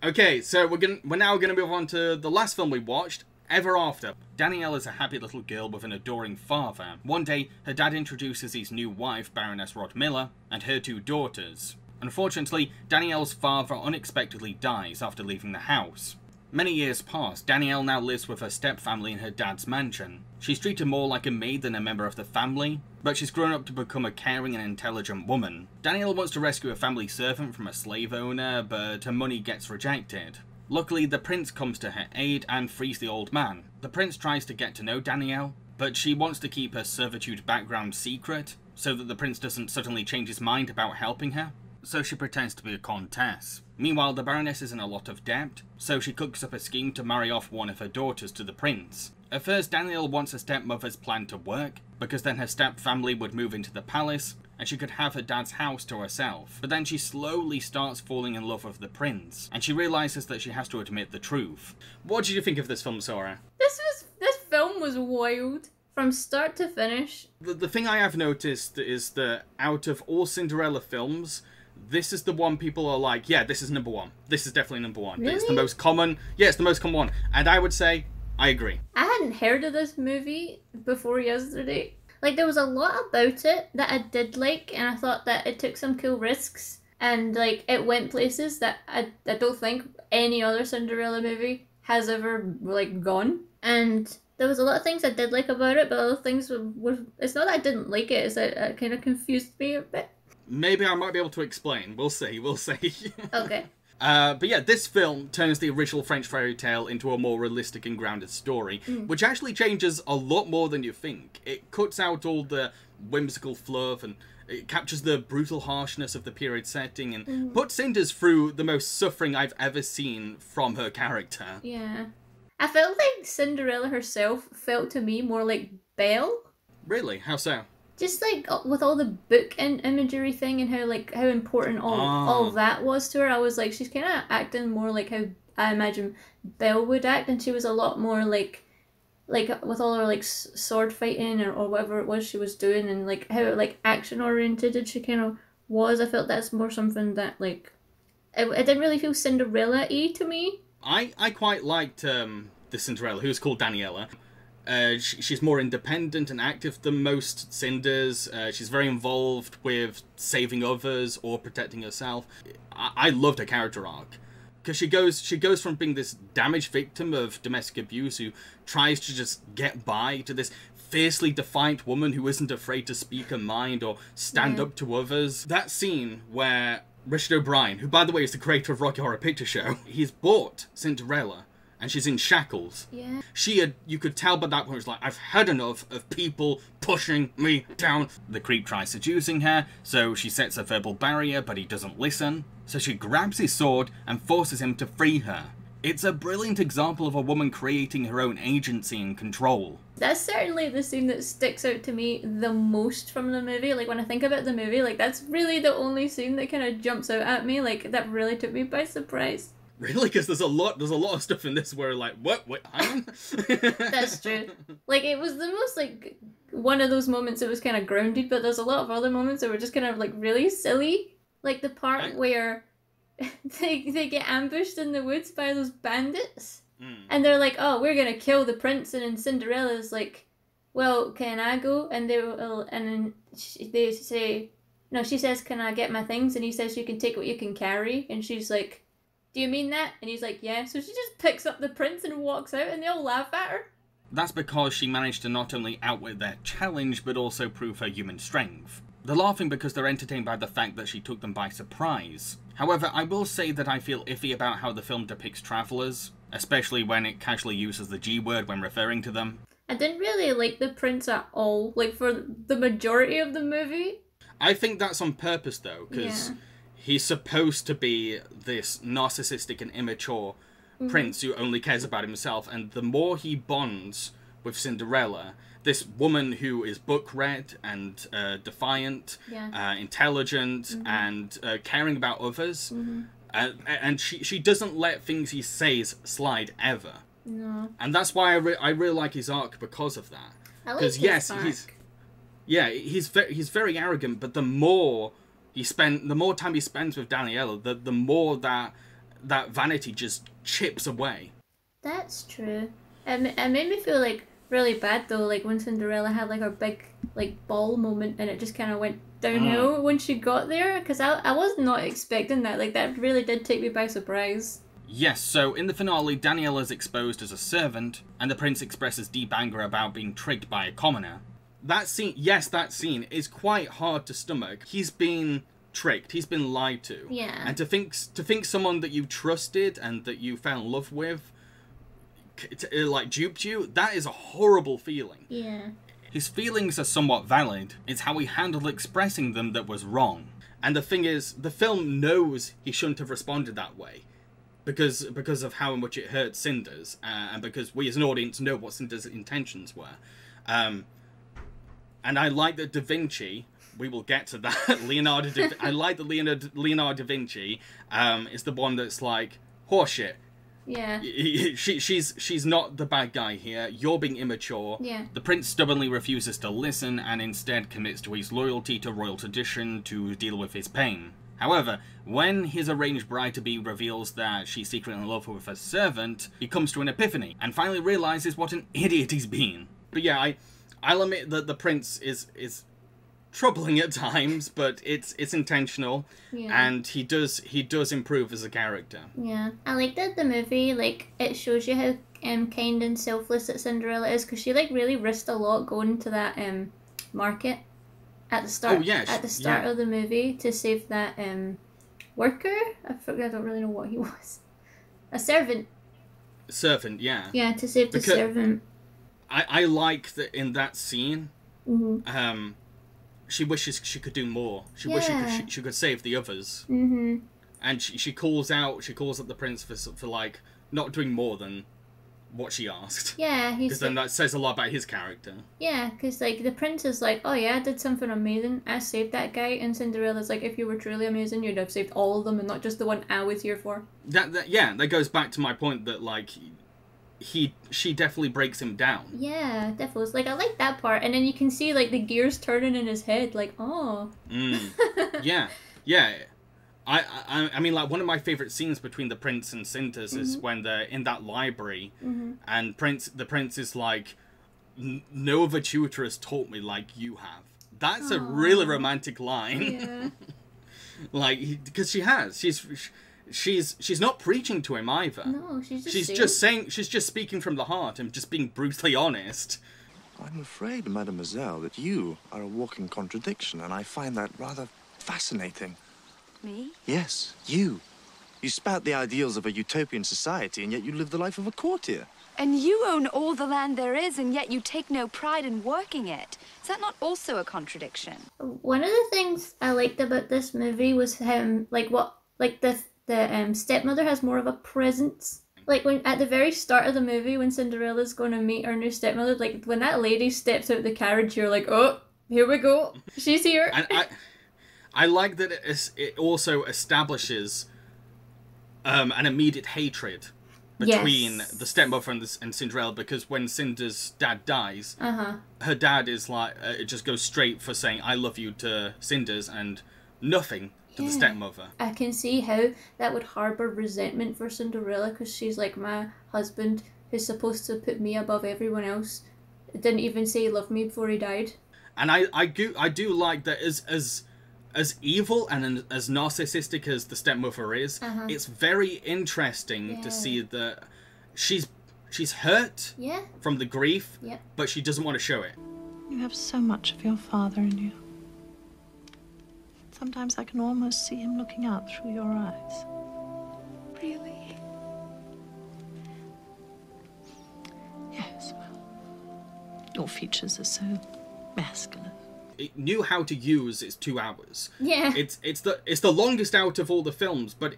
Speaker 1: Okay, so we're now gonna move on to the last film we watched, Ever After. Danielle is a happy little girl with an adoring father. One day, her dad introduces his new wife, Baroness Rodmiller, and her 2 daughters. Unfortunately, Danielle's father unexpectedly dies after leaving the house. Many years pass. Danielle now lives with her stepfamily in her dad's mansion. She's treated more like a maid than a member of the family, but she's grown up to become a caring and intelligent woman. Danielle wants to rescue a family servant from a slave owner, but her money gets rejected. Luckily, the prince comes to her aid and frees the old man. The prince tries to get to know Danielle, but she wants to keep her servitude background secret, so that the prince doesn't suddenly change his mind about helping her. So she pretends to be a countess. Meanwhile, the Baroness is in a lot of debt, so she cooks up a scheme to marry off one of her daughters to the prince. At first, Danielle wants her stepmother's plan to work, because then her stepfamily would move into the palace, and she could have her dad's house to herself. But then she slowly starts falling in love with the prince, and she realises that she has to admit the truth. What did you think of this film, Sora?
Speaker 2: This film was wild. From start to finish.
Speaker 1: The thing I have noticed is that out of all Cinderella films, this is the one people are like, yeah, this is number one. This is definitely number one.
Speaker 2: Really?
Speaker 1: It's the most common. Yeah, it's the most common one. And I would say, I agree.
Speaker 2: I hadn't heard of this movie before yesterday. Like, there was a lot about it that I did like, and I thought that it took some cool risks, and, like, it went places that I don't think any other Cinderella movie has ever, like, gone. And there was a lot of things I did like about it, but other things were it's not that I didn't like it, it's that it kind of confused me a bit.
Speaker 1: Maybe I might be able to explain. We'll see.
Speaker 2: Okay.
Speaker 1: But yeah, this film turns the original French fairy tale into a more realistic and grounded story, which actually changes a lot more than you think. It cuts out all the whimsical fluff, and it captures the brutal harshness of the period setting, and puts Cinders through the most suffering I've ever seen from her character.
Speaker 2: Yeah. I felt like Cinderella herself felt to me more like Belle.
Speaker 1: Really? How so?
Speaker 2: Just like with all the book and imagery thing and how important all that was to her, I was like, she's kind of acting more like how I imagine Belle would act, and she was a lot more like with all her like sword fighting or whatever it was she was doing, and like how like action oriented she kind of was. I felt that's more something that like it didn't really feel Cinderella-y to me.
Speaker 1: I quite liked the Cinderella, who's called Daniela. She's more independent and active than most Cinders. She's very involved with saving others or protecting herself. I loved her character arc, because she goes from being this damaged victim of domestic abuse who tries to just get by to this fiercely defiant woman who isn't afraid to speak her mind or stand up to others. That scene where Richard O'Brien, who by the way is the creator of Rocky Horror Picture Show, he's bought Cinderella and she's in shackles.
Speaker 2: Yeah.
Speaker 1: You could tell by that point, it's like, I've had enough of people pushing me down. The creep tries seducing her, so she sets a verbal barrier, but he doesn't listen. So she grabs his sword and forces him to free her. It's a brilliant example of a woman creating her own agency and control.
Speaker 2: That's certainly the scene that sticks out to me the most from the movie. Like, when I think about the movie, like, that's really the only scene that kind of jumps out at me. Like, that really took me by surprise.
Speaker 1: Really? Because there's a lot of stuff in this where like, what, hang on?
Speaker 2: That's true. Like, it was the most, like, one of those moments that was kind of grounded, but there's a lot of other moments that were just kind of, like, really silly. Like, the part where they get ambushed in the woods by those bandits, and they're like, oh, we're gonna kill the prince, and then Cinderella's like, well, can I go? And then they say, no, she says, can I get my things? And he says, you can take what you can carry, and she's like, do you mean that? And he's like, yeah. So she just picks up the prince and walks out, and they all laugh at her.
Speaker 1: That's because she managed to not only outwit their challenge, but also prove her human strength. They're laughing because they're entertained by the fact that she took them by surprise. However, I will say that I feel iffy about how the film depicts travellers, especially when it casually uses the G word when referring to them.
Speaker 2: I didn't really like the prince at all, like, for the majority of the movie.
Speaker 1: I think that's on purpose, though, because he's supposed to be this narcissistic and immature prince who only cares about himself, and the more he bonds with Cinderella, this woman who is book-read and defiant, intelligent, and caring about others, and she doesn't let things he says slide ever.
Speaker 2: No.
Speaker 1: And that's why I really like his arc because of that.
Speaker 2: Because
Speaker 1: he's very arrogant, but the more time he spends with Daniela, the more that vanity just chips away.
Speaker 2: That's true. It made me feel like really bad though, like when Cinderella had like her big like ball moment, and it just kind of went downhill when she got there, because I was not expecting that. Like, that really did take me by surprise.
Speaker 1: Yes, so in the finale, Daniela is exposed as a servant, and the prince expresses deep anger about being tricked by a commoner. That scene is quite hard to stomach. He's been tricked, he's been lied to.
Speaker 2: Yeah.
Speaker 1: And to think someone that you trusted and that you fell in love with, like, duped you, that is a horrible feeling.
Speaker 2: Yeah.
Speaker 1: His feelings are somewhat valid. It's how he handled expressing them that was wrong. And the thing is, the film knows he shouldn't have responded that way, because of how much it hurt Cinders, and because we as an audience know what Cinders' intentions were. And I like that Da Vinci, we will get to that, I like that Leonardo da Vinci is the one that's like, horseshit.
Speaker 2: Yeah.
Speaker 1: She's not the bad guy here. You're being immature.
Speaker 2: Yeah.
Speaker 1: The prince stubbornly refuses to listen and instead commits to his loyalty to royal tradition to deal with his pain. However, when his arranged bride-to-be reveals that she's secretly in love with a servant, he comes to an epiphany and finally realizes what an idiot he's been. But yeah, I'll admit that the prince is troubling at times, but it's intentional, and he does improve as a character.
Speaker 2: Yeah, I like that the movie, like, it shows you how kind and selfless that Cinderella is, because she, like, really risked a lot going to that market at the start.
Speaker 1: Oh, yeah,
Speaker 2: at the start of the movie to save that worker. I don't really know what he was. A servant.
Speaker 1: Servant, yeah.
Speaker 2: Yeah, to save the servant.
Speaker 1: I like that in that scene.
Speaker 2: Mm-hmm.
Speaker 1: She wishes she could do more. She wishes she could save the others.
Speaker 2: Mm-hmm.
Speaker 1: And she calls out the prince for like not doing more than what she asked.
Speaker 2: Yeah,
Speaker 1: because then that says a lot about his character.
Speaker 2: Yeah, because like the prince is like, oh yeah, I did something amazing. I saved that guy, and Cinderella's like, if you were truly amazing, you'd have saved all of them and not just the one I was here for.
Speaker 1: That goes back to my point that like she definitely breaks him down.
Speaker 2: Yeah, definitely. Like, I like that part, and then you can see like the gears turning in his head, like, oh.
Speaker 1: Yeah. I mean, like, one of my favorite scenes between the prince and Cinders is when they're in that library, and the prince is like, no other tutor has taught me like you have. That's a really romantic line.
Speaker 2: Yeah.
Speaker 1: Like, because she has. She's not preaching to him either.
Speaker 2: No, she's
Speaker 1: just speaking from the heart and just being brutally honest.
Speaker 13: I'm afraid, mademoiselle, that you are a walking contradiction, and I find that rather fascinating.
Speaker 10: Me?
Speaker 13: Yes, you. You spout the ideals of a utopian society, and yet you live the life of a courtier.
Speaker 14: And you own all the land there is, and yet you take no pride in working it. Is that not also a contradiction?
Speaker 2: One of the things I liked about this movie was him, the stepmother has more of a presence. Like, when at the very start of the movie, when Cinderella's going to meet her new stepmother, like, when that lady steps out the carriage, you're like, oh, here we go. She's here.
Speaker 1: And I like that it also establishes an immediate hatred between the stepmother and Cinderella, because when Cinder's dad dies, her dad is like, it just goes straight for saying, I love you to Cinder's and nothing to the stepmother.
Speaker 2: I can see how that would harbour resentment for Cinderella, because she's like, my husband is supposed to put me above everyone else. Didn't even say he loved me before he died.
Speaker 1: And I do like that as evil and as narcissistic as the stepmother is, it's very interesting to see that she's hurt from the grief, but she doesn't want to show it.
Speaker 15: You have so much of your father in you. Sometimes I can almost see him looking out through your eyes.
Speaker 14: Really?
Speaker 15: Yes, well, your features are so masculine.
Speaker 1: It knew how to use its 2 hours.
Speaker 2: Yeah.
Speaker 1: It's the longest out of all the films, but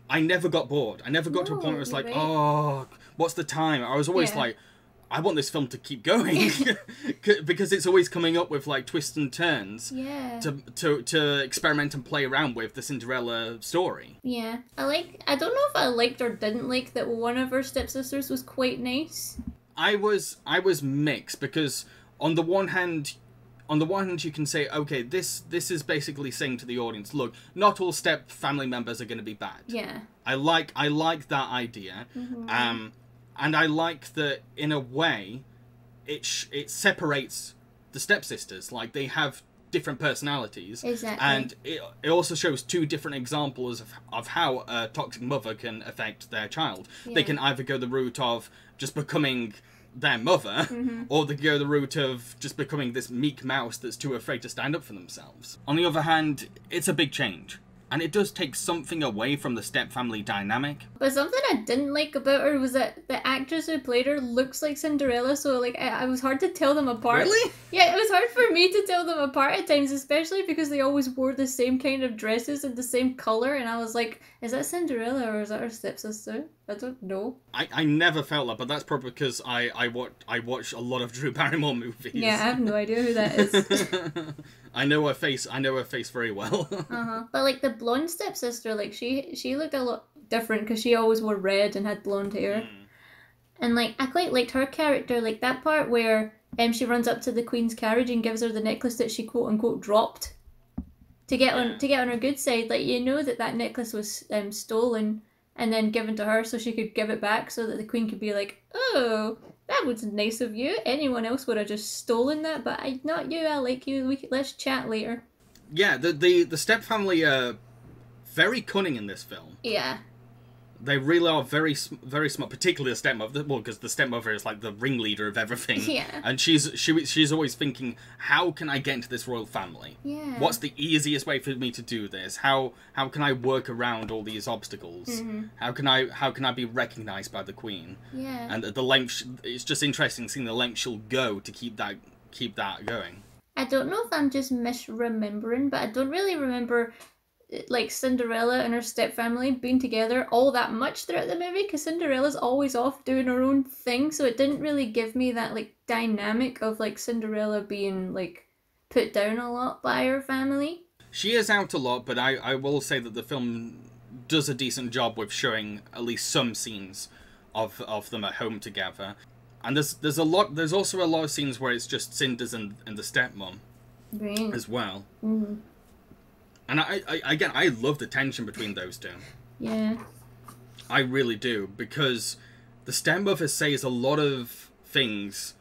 Speaker 1: I never got bored. I never got to a point where it's like, oh, what's the time? I was always like, I want this film to keep going because it's always coming up with like twists and turns to experiment and play around with the Cinderella story.
Speaker 2: Yeah, I don't know if I liked or didn't like that one of her stepsisters was quite nice.
Speaker 1: I was mixed, because on the one hand you can say, okay, this is basically saying to the audience, look, not all step family members are going to be bad.
Speaker 2: Yeah.
Speaker 1: I like that idea. And I like that, in a way, it separates the stepsisters. Like, they have different personalities.
Speaker 2: Exactly.
Speaker 1: And it also shows 2 different examples of how a toxic mother can affect their child.
Speaker 2: Yeah.
Speaker 1: They can either go the route of just becoming their mother, or they go the route of just becoming this meek mouse that's too afraid to stand up for themselves. On the other hand, it's a big change. And it does take something away from the step-family dynamic.
Speaker 2: But something I didn't like about her was that the actress who played her looks like Cinderella, so like I was hard to tell them apart.
Speaker 1: Really?
Speaker 2: Yeah, it was hard for me to tell them apart at times, especially because they always wore the same kind of dresses and the same colour, and I was like, is that Cinderella or is that her stepsister? I don't know.
Speaker 1: I never felt that, but that's probably because I watch a lot of Drew Barrymore movies.
Speaker 2: Yeah, I have no idea who that is.
Speaker 1: I know her face very well.
Speaker 2: But like the blonde stepsister, like she looked a lot different because she always wore red and had blonde hair. And like I quite liked her character, like that part where she runs up to the Queen's carriage and gives her the necklace that she quote unquote dropped. to get on her good side. Like, you know that necklace was stolen and then given to her so she could give it back so that the queen could be like, oh, that was nice of you. Anyone else would have just stolen that, but not you. I like you. Let's chat later.
Speaker 1: Yeah, the step family are very cunning in this film.
Speaker 2: Yeah.
Speaker 1: They really are very smart, particularly the stepmother. Well, because the stepmother is like the ringleader of everything.
Speaker 2: Yeah.
Speaker 1: And she's always thinking, how can I get into this royal family?
Speaker 2: Yeah.
Speaker 1: What's the easiest way for me to do this? How can I work around all these obstacles?
Speaker 2: Mm-hmm.
Speaker 1: How can I be recognized by the queen?
Speaker 2: Yeah.
Speaker 1: And the length. It's just interesting seeing the length she'll go to keep that going.
Speaker 2: I don't know if I'm just misremembering, but I don't really remember like Cinderella and her stepfamily being together all that much throughout the movie, because Cinderella's always off doing her own thing, so it didn't really give me that like dynamic of like Cinderella being like put down a lot by her family.
Speaker 1: She is out a lot, but I will say that the film does a decent job with showing at least some scenes of them at home together. And there's also a lot of scenes where it's just Cinders and the stepmom
Speaker 2: right.
Speaker 1: as well.
Speaker 2: Mm-hmm.
Speaker 1: And I love the tension between those two.
Speaker 2: Yeah.
Speaker 1: I really do, because the stepmother says a lot of things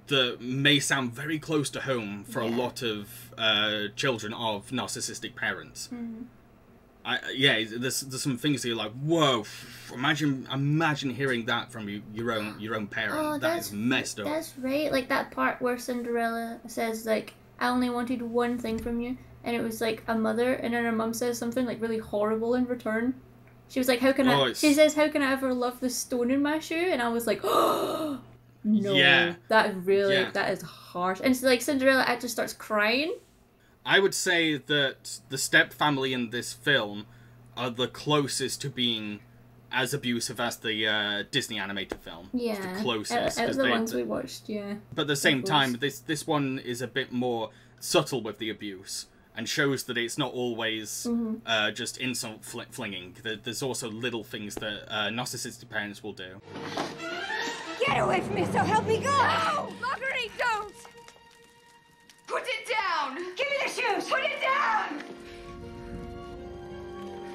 Speaker 1: that may sound very close to home for a lot of children of narcissistic parents.
Speaker 2: Mm-hmm.
Speaker 1: There's some things that you're like, whoa! Imagine hearing that from your own parent.
Speaker 2: Oh,
Speaker 1: that is messed up.
Speaker 2: That's right. Like that part where Cinderella says like, "I only wanted one thing from you." And it was like a mother, and then her mum says something like really horrible in return. She was like, she says, how can I ever love the stone in my shoe? And I was like, oh, no.
Speaker 1: Yeah.
Speaker 2: That is harsh. And so like Cinderella actually starts crying.
Speaker 1: I would say that the step family in this film are the closest to being as abusive as the Disney animated film.
Speaker 2: Yeah.
Speaker 1: It's the closest.
Speaker 2: Out of the ones we watched, yeah.
Speaker 1: But at the same time, this one is a bit more subtle with the abuse. And shows that it's not always just insult flinging. There's also little things that narcissistic parents will do.
Speaker 16: Get away from me, so help me God!
Speaker 3: No! Marguerite, don't! Put it down!
Speaker 16: Give me the shoes!
Speaker 3: Put it down!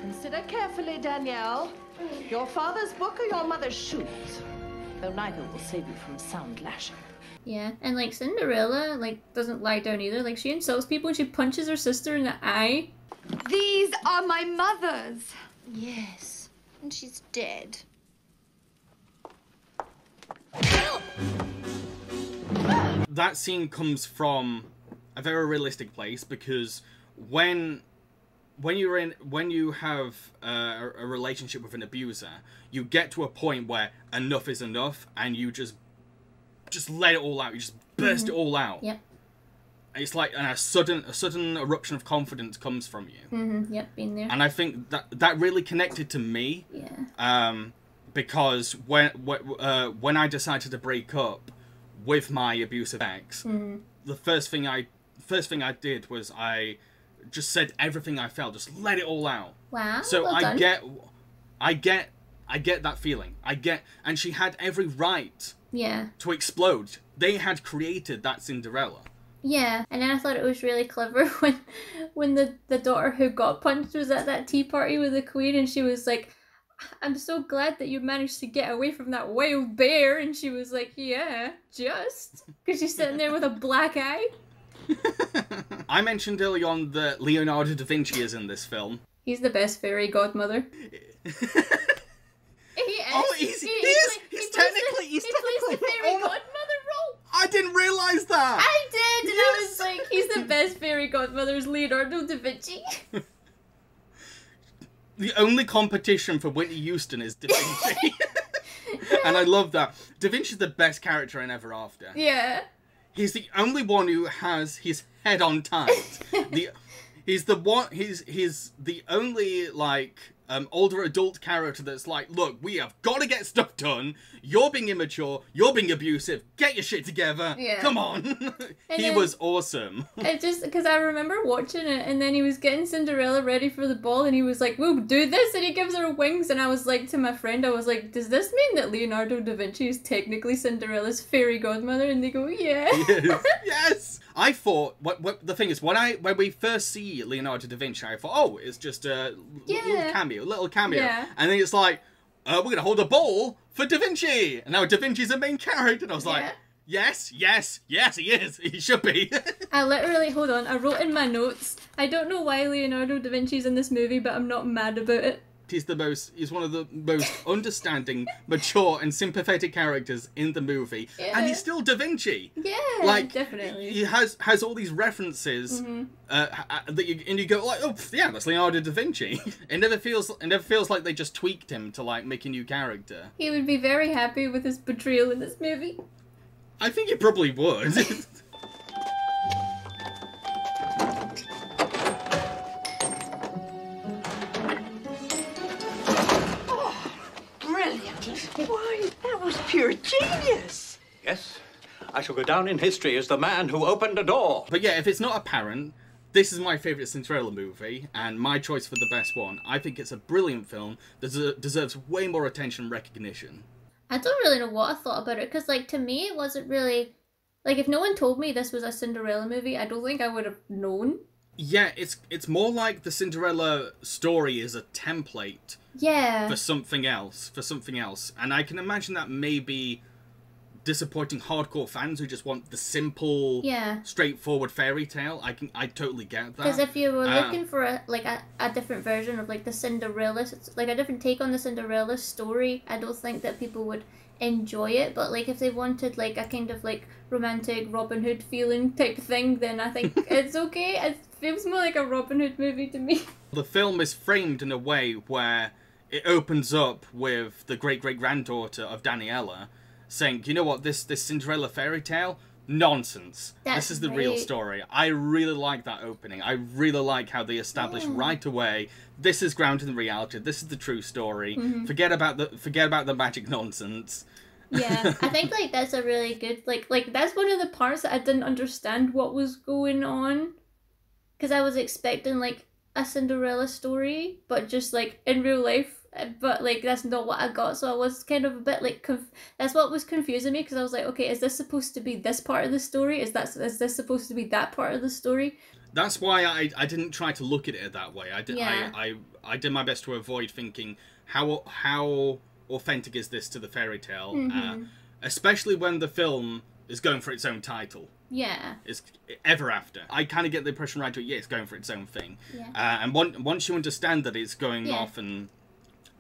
Speaker 17: Consider carefully, Danielle. Your father's book or your mother's shoes? Though neither will save you from sound lashing.
Speaker 2: Yeah, and like Cinderella, like doesn't lie down either. Like she insults people and she punches her sister in the eye.
Speaker 3: These are my mother's.
Speaker 16: Yes, and she's dead.
Speaker 1: That scene comes from a very realistic place, because when you have a relationship with an abuser, you get to a point where enough is enough, and you just let it all out. You just burst it all out.
Speaker 2: Yep.
Speaker 1: It's like a sudden eruption of confidence comes from you.
Speaker 2: Mm-hmm. Yep, been there.
Speaker 1: And I think that really connected to me.
Speaker 2: Yeah.
Speaker 1: Because when I decided to break up with my abusive ex, the first thing I did was I just said everything I felt, just let it all out.
Speaker 2: Wow.
Speaker 1: So
Speaker 2: well done.
Speaker 1: I get that feeling. And she had every right.
Speaker 2: Yeah.
Speaker 1: To explode. They had created that Cinderella.
Speaker 2: Yeah, and then I thought it was really clever when the daughter who got punched was at that tea party with the queen, and she was like, I'm so glad that you managed to get away from that wild bear, and she was like, yeah, just. Because she's sitting there with a black eye.
Speaker 1: I mentioned early on that Leonardo da Vinci is in this film.
Speaker 2: He's the best fairy godmother. He is.
Speaker 1: Oh, he's technically
Speaker 2: the fairy godmother role.
Speaker 1: I didn't realise that.
Speaker 2: I did, and I was like, he's the best fairy godmother is Leonardo da Vinci.
Speaker 1: The only competition for Whitney Houston is Da Vinci. And I love that. Da Vinci's the best character in Ever After.
Speaker 2: Yeah.
Speaker 1: He's the only one who has his head on tight. He's the only, like, older adult character that's like, look, we have got to get stuff done. You're being immature. You're being abusive. Get your shit together.
Speaker 2: Yeah.
Speaker 1: Come on. He was awesome.
Speaker 2: It just, because I remember watching it, and then he was getting Cinderella ready for the ball, and he was like, we'll do this, and he gives her wings, and I was like, to my friend, I was like, does this mean that Leonardo da Vinci is technically Cinderella's fairy godmother? And they go, yeah.
Speaker 1: Yes. I thought, what the thing is, when we first see Leonardo da Vinci, I thought, oh, it's just a little cameo.
Speaker 2: Yeah.
Speaker 1: And then it's like, we're going to hold a ball for Da Vinci. And now Da Vinci's a main character. And I was like, yes, he is. He should be.
Speaker 2: I literally, hold on, I wrote in my notes, I don't know why Leonardo da Vinci's in this movie, but I'm not mad about it.
Speaker 1: He's one of the most understanding, mature, and sympathetic characters in the movie, and he's still Da Vinci.
Speaker 2: Yeah,
Speaker 1: like,
Speaker 2: definitely.
Speaker 1: He has all these references that you go like, oh yeah, that's Leonardo da Vinci. It never feels like they just tweaked him to like make a new character.
Speaker 2: He would be very happy with his portrayal in this movie.
Speaker 1: I think he probably would.
Speaker 18: Why, that was pure genius!
Speaker 19: Yes, I shall go down in history as the man who opened a door.
Speaker 1: But yeah, if it's not apparent, this is my favourite Cinderella movie, and my choice for the best one. I think it's a brilliant film that deserves way more attention and recognition.
Speaker 2: I don't really know what I thought about it, because, like, to me, it wasn't really... Like, if no one told me this was a Cinderella movie, I don't think I would have known.
Speaker 1: Yeah, it's more like the Cinderella story is a template for something else, and I can imagine that may be disappointing hardcore fans who just want the simple, straightforward fairy tale. I totally get that.
Speaker 2: Because if you were looking for a different version of like the Cinderella, like a different take on the Cinderella story, I don't think that people would enjoy it. But like if they wanted like a kind of like romantic Robin Hood feeling type thing, then I think it's okay. It feels more like a Robin Hood movie to me.
Speaker 1: The film is framed in a way where it opens up with the great-great-granddaughter of Daniela saying, you know what, this Cinderella fairy tale? Nonsense. This is the real story. I really like that opening. I really like how they establish right away, this is grounded in reality, this is the true story. Forget about the magic nonsense.
Speaker 2: Yeah, I think like that's a really good like that's one of the parts that I didn't understand what was going on, because I was expecting like a Cinderella story, but just like in real life, but like that's not what I got. So I was kind of a bit like that's what was confusing me, because I was like, okay, is this supposed to be this part of the story? Is this supposed to be that part of the story?
Speaker 1: That's why I didn't try to look at it that way. I did my best to avoid thinking how authentic is this to the fairy tale, especially when the film is going for its own title.
Speaker 2: Yeah.
Speaker 1: It's Ever After. I kind of get the impression right away, yeah, it's going for its own thing.
Speaker 2: Yeah.
Speaker 1: And once you understand that it's going off and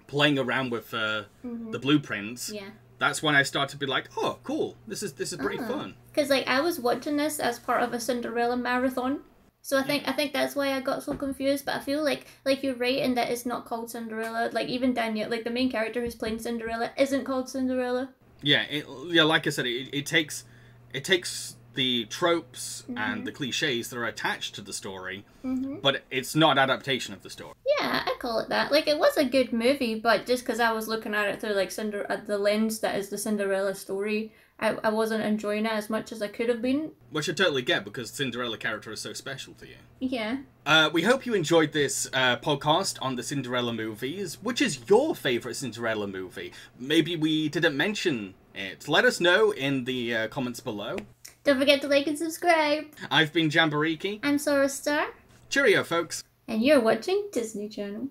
Speaker 1: playing around with the blueprints, that's when I start to be like, oh, cool, this is pretty fun.
Speaker 2: Because like I was watching this as part of a Cinderella marathon, so I think that's why I got so confused. But I feel like you're right in that it's not called Cinderella. Like even Daniel, like the main character who's playing Cinderella, isn't called Cinderella.
Speaker 1: Yeah, like I said, it takes the tropes and the cliches that are attached to the story, but it's not an adaptation of the story.
Speaker 2: Yeah, I call it that. Like, it was a good movie, but just because I was looking at it through, like, the lens that is the Cinderella story, I wasn't enjoying it as much as I could have been.
Speaker 1: Which I totally get, because Cinderella character is so special to you.
Speaker 2: Yeah.
Speaker 1: We hope you enjoyed this podcast on the Cinderella movies. Which is your favourite Cinderella movie? Maybe we didn't mention it. Let us know in the comments below.
Speaker 2: Don't forget to like and subscribe.
Speaker 1: I've been Jambareeqi.
Speaker 2: I'm Sora Star.
Speaker 1: Cheerio, folks.
Speaker 2: And you're watching Disney Channel.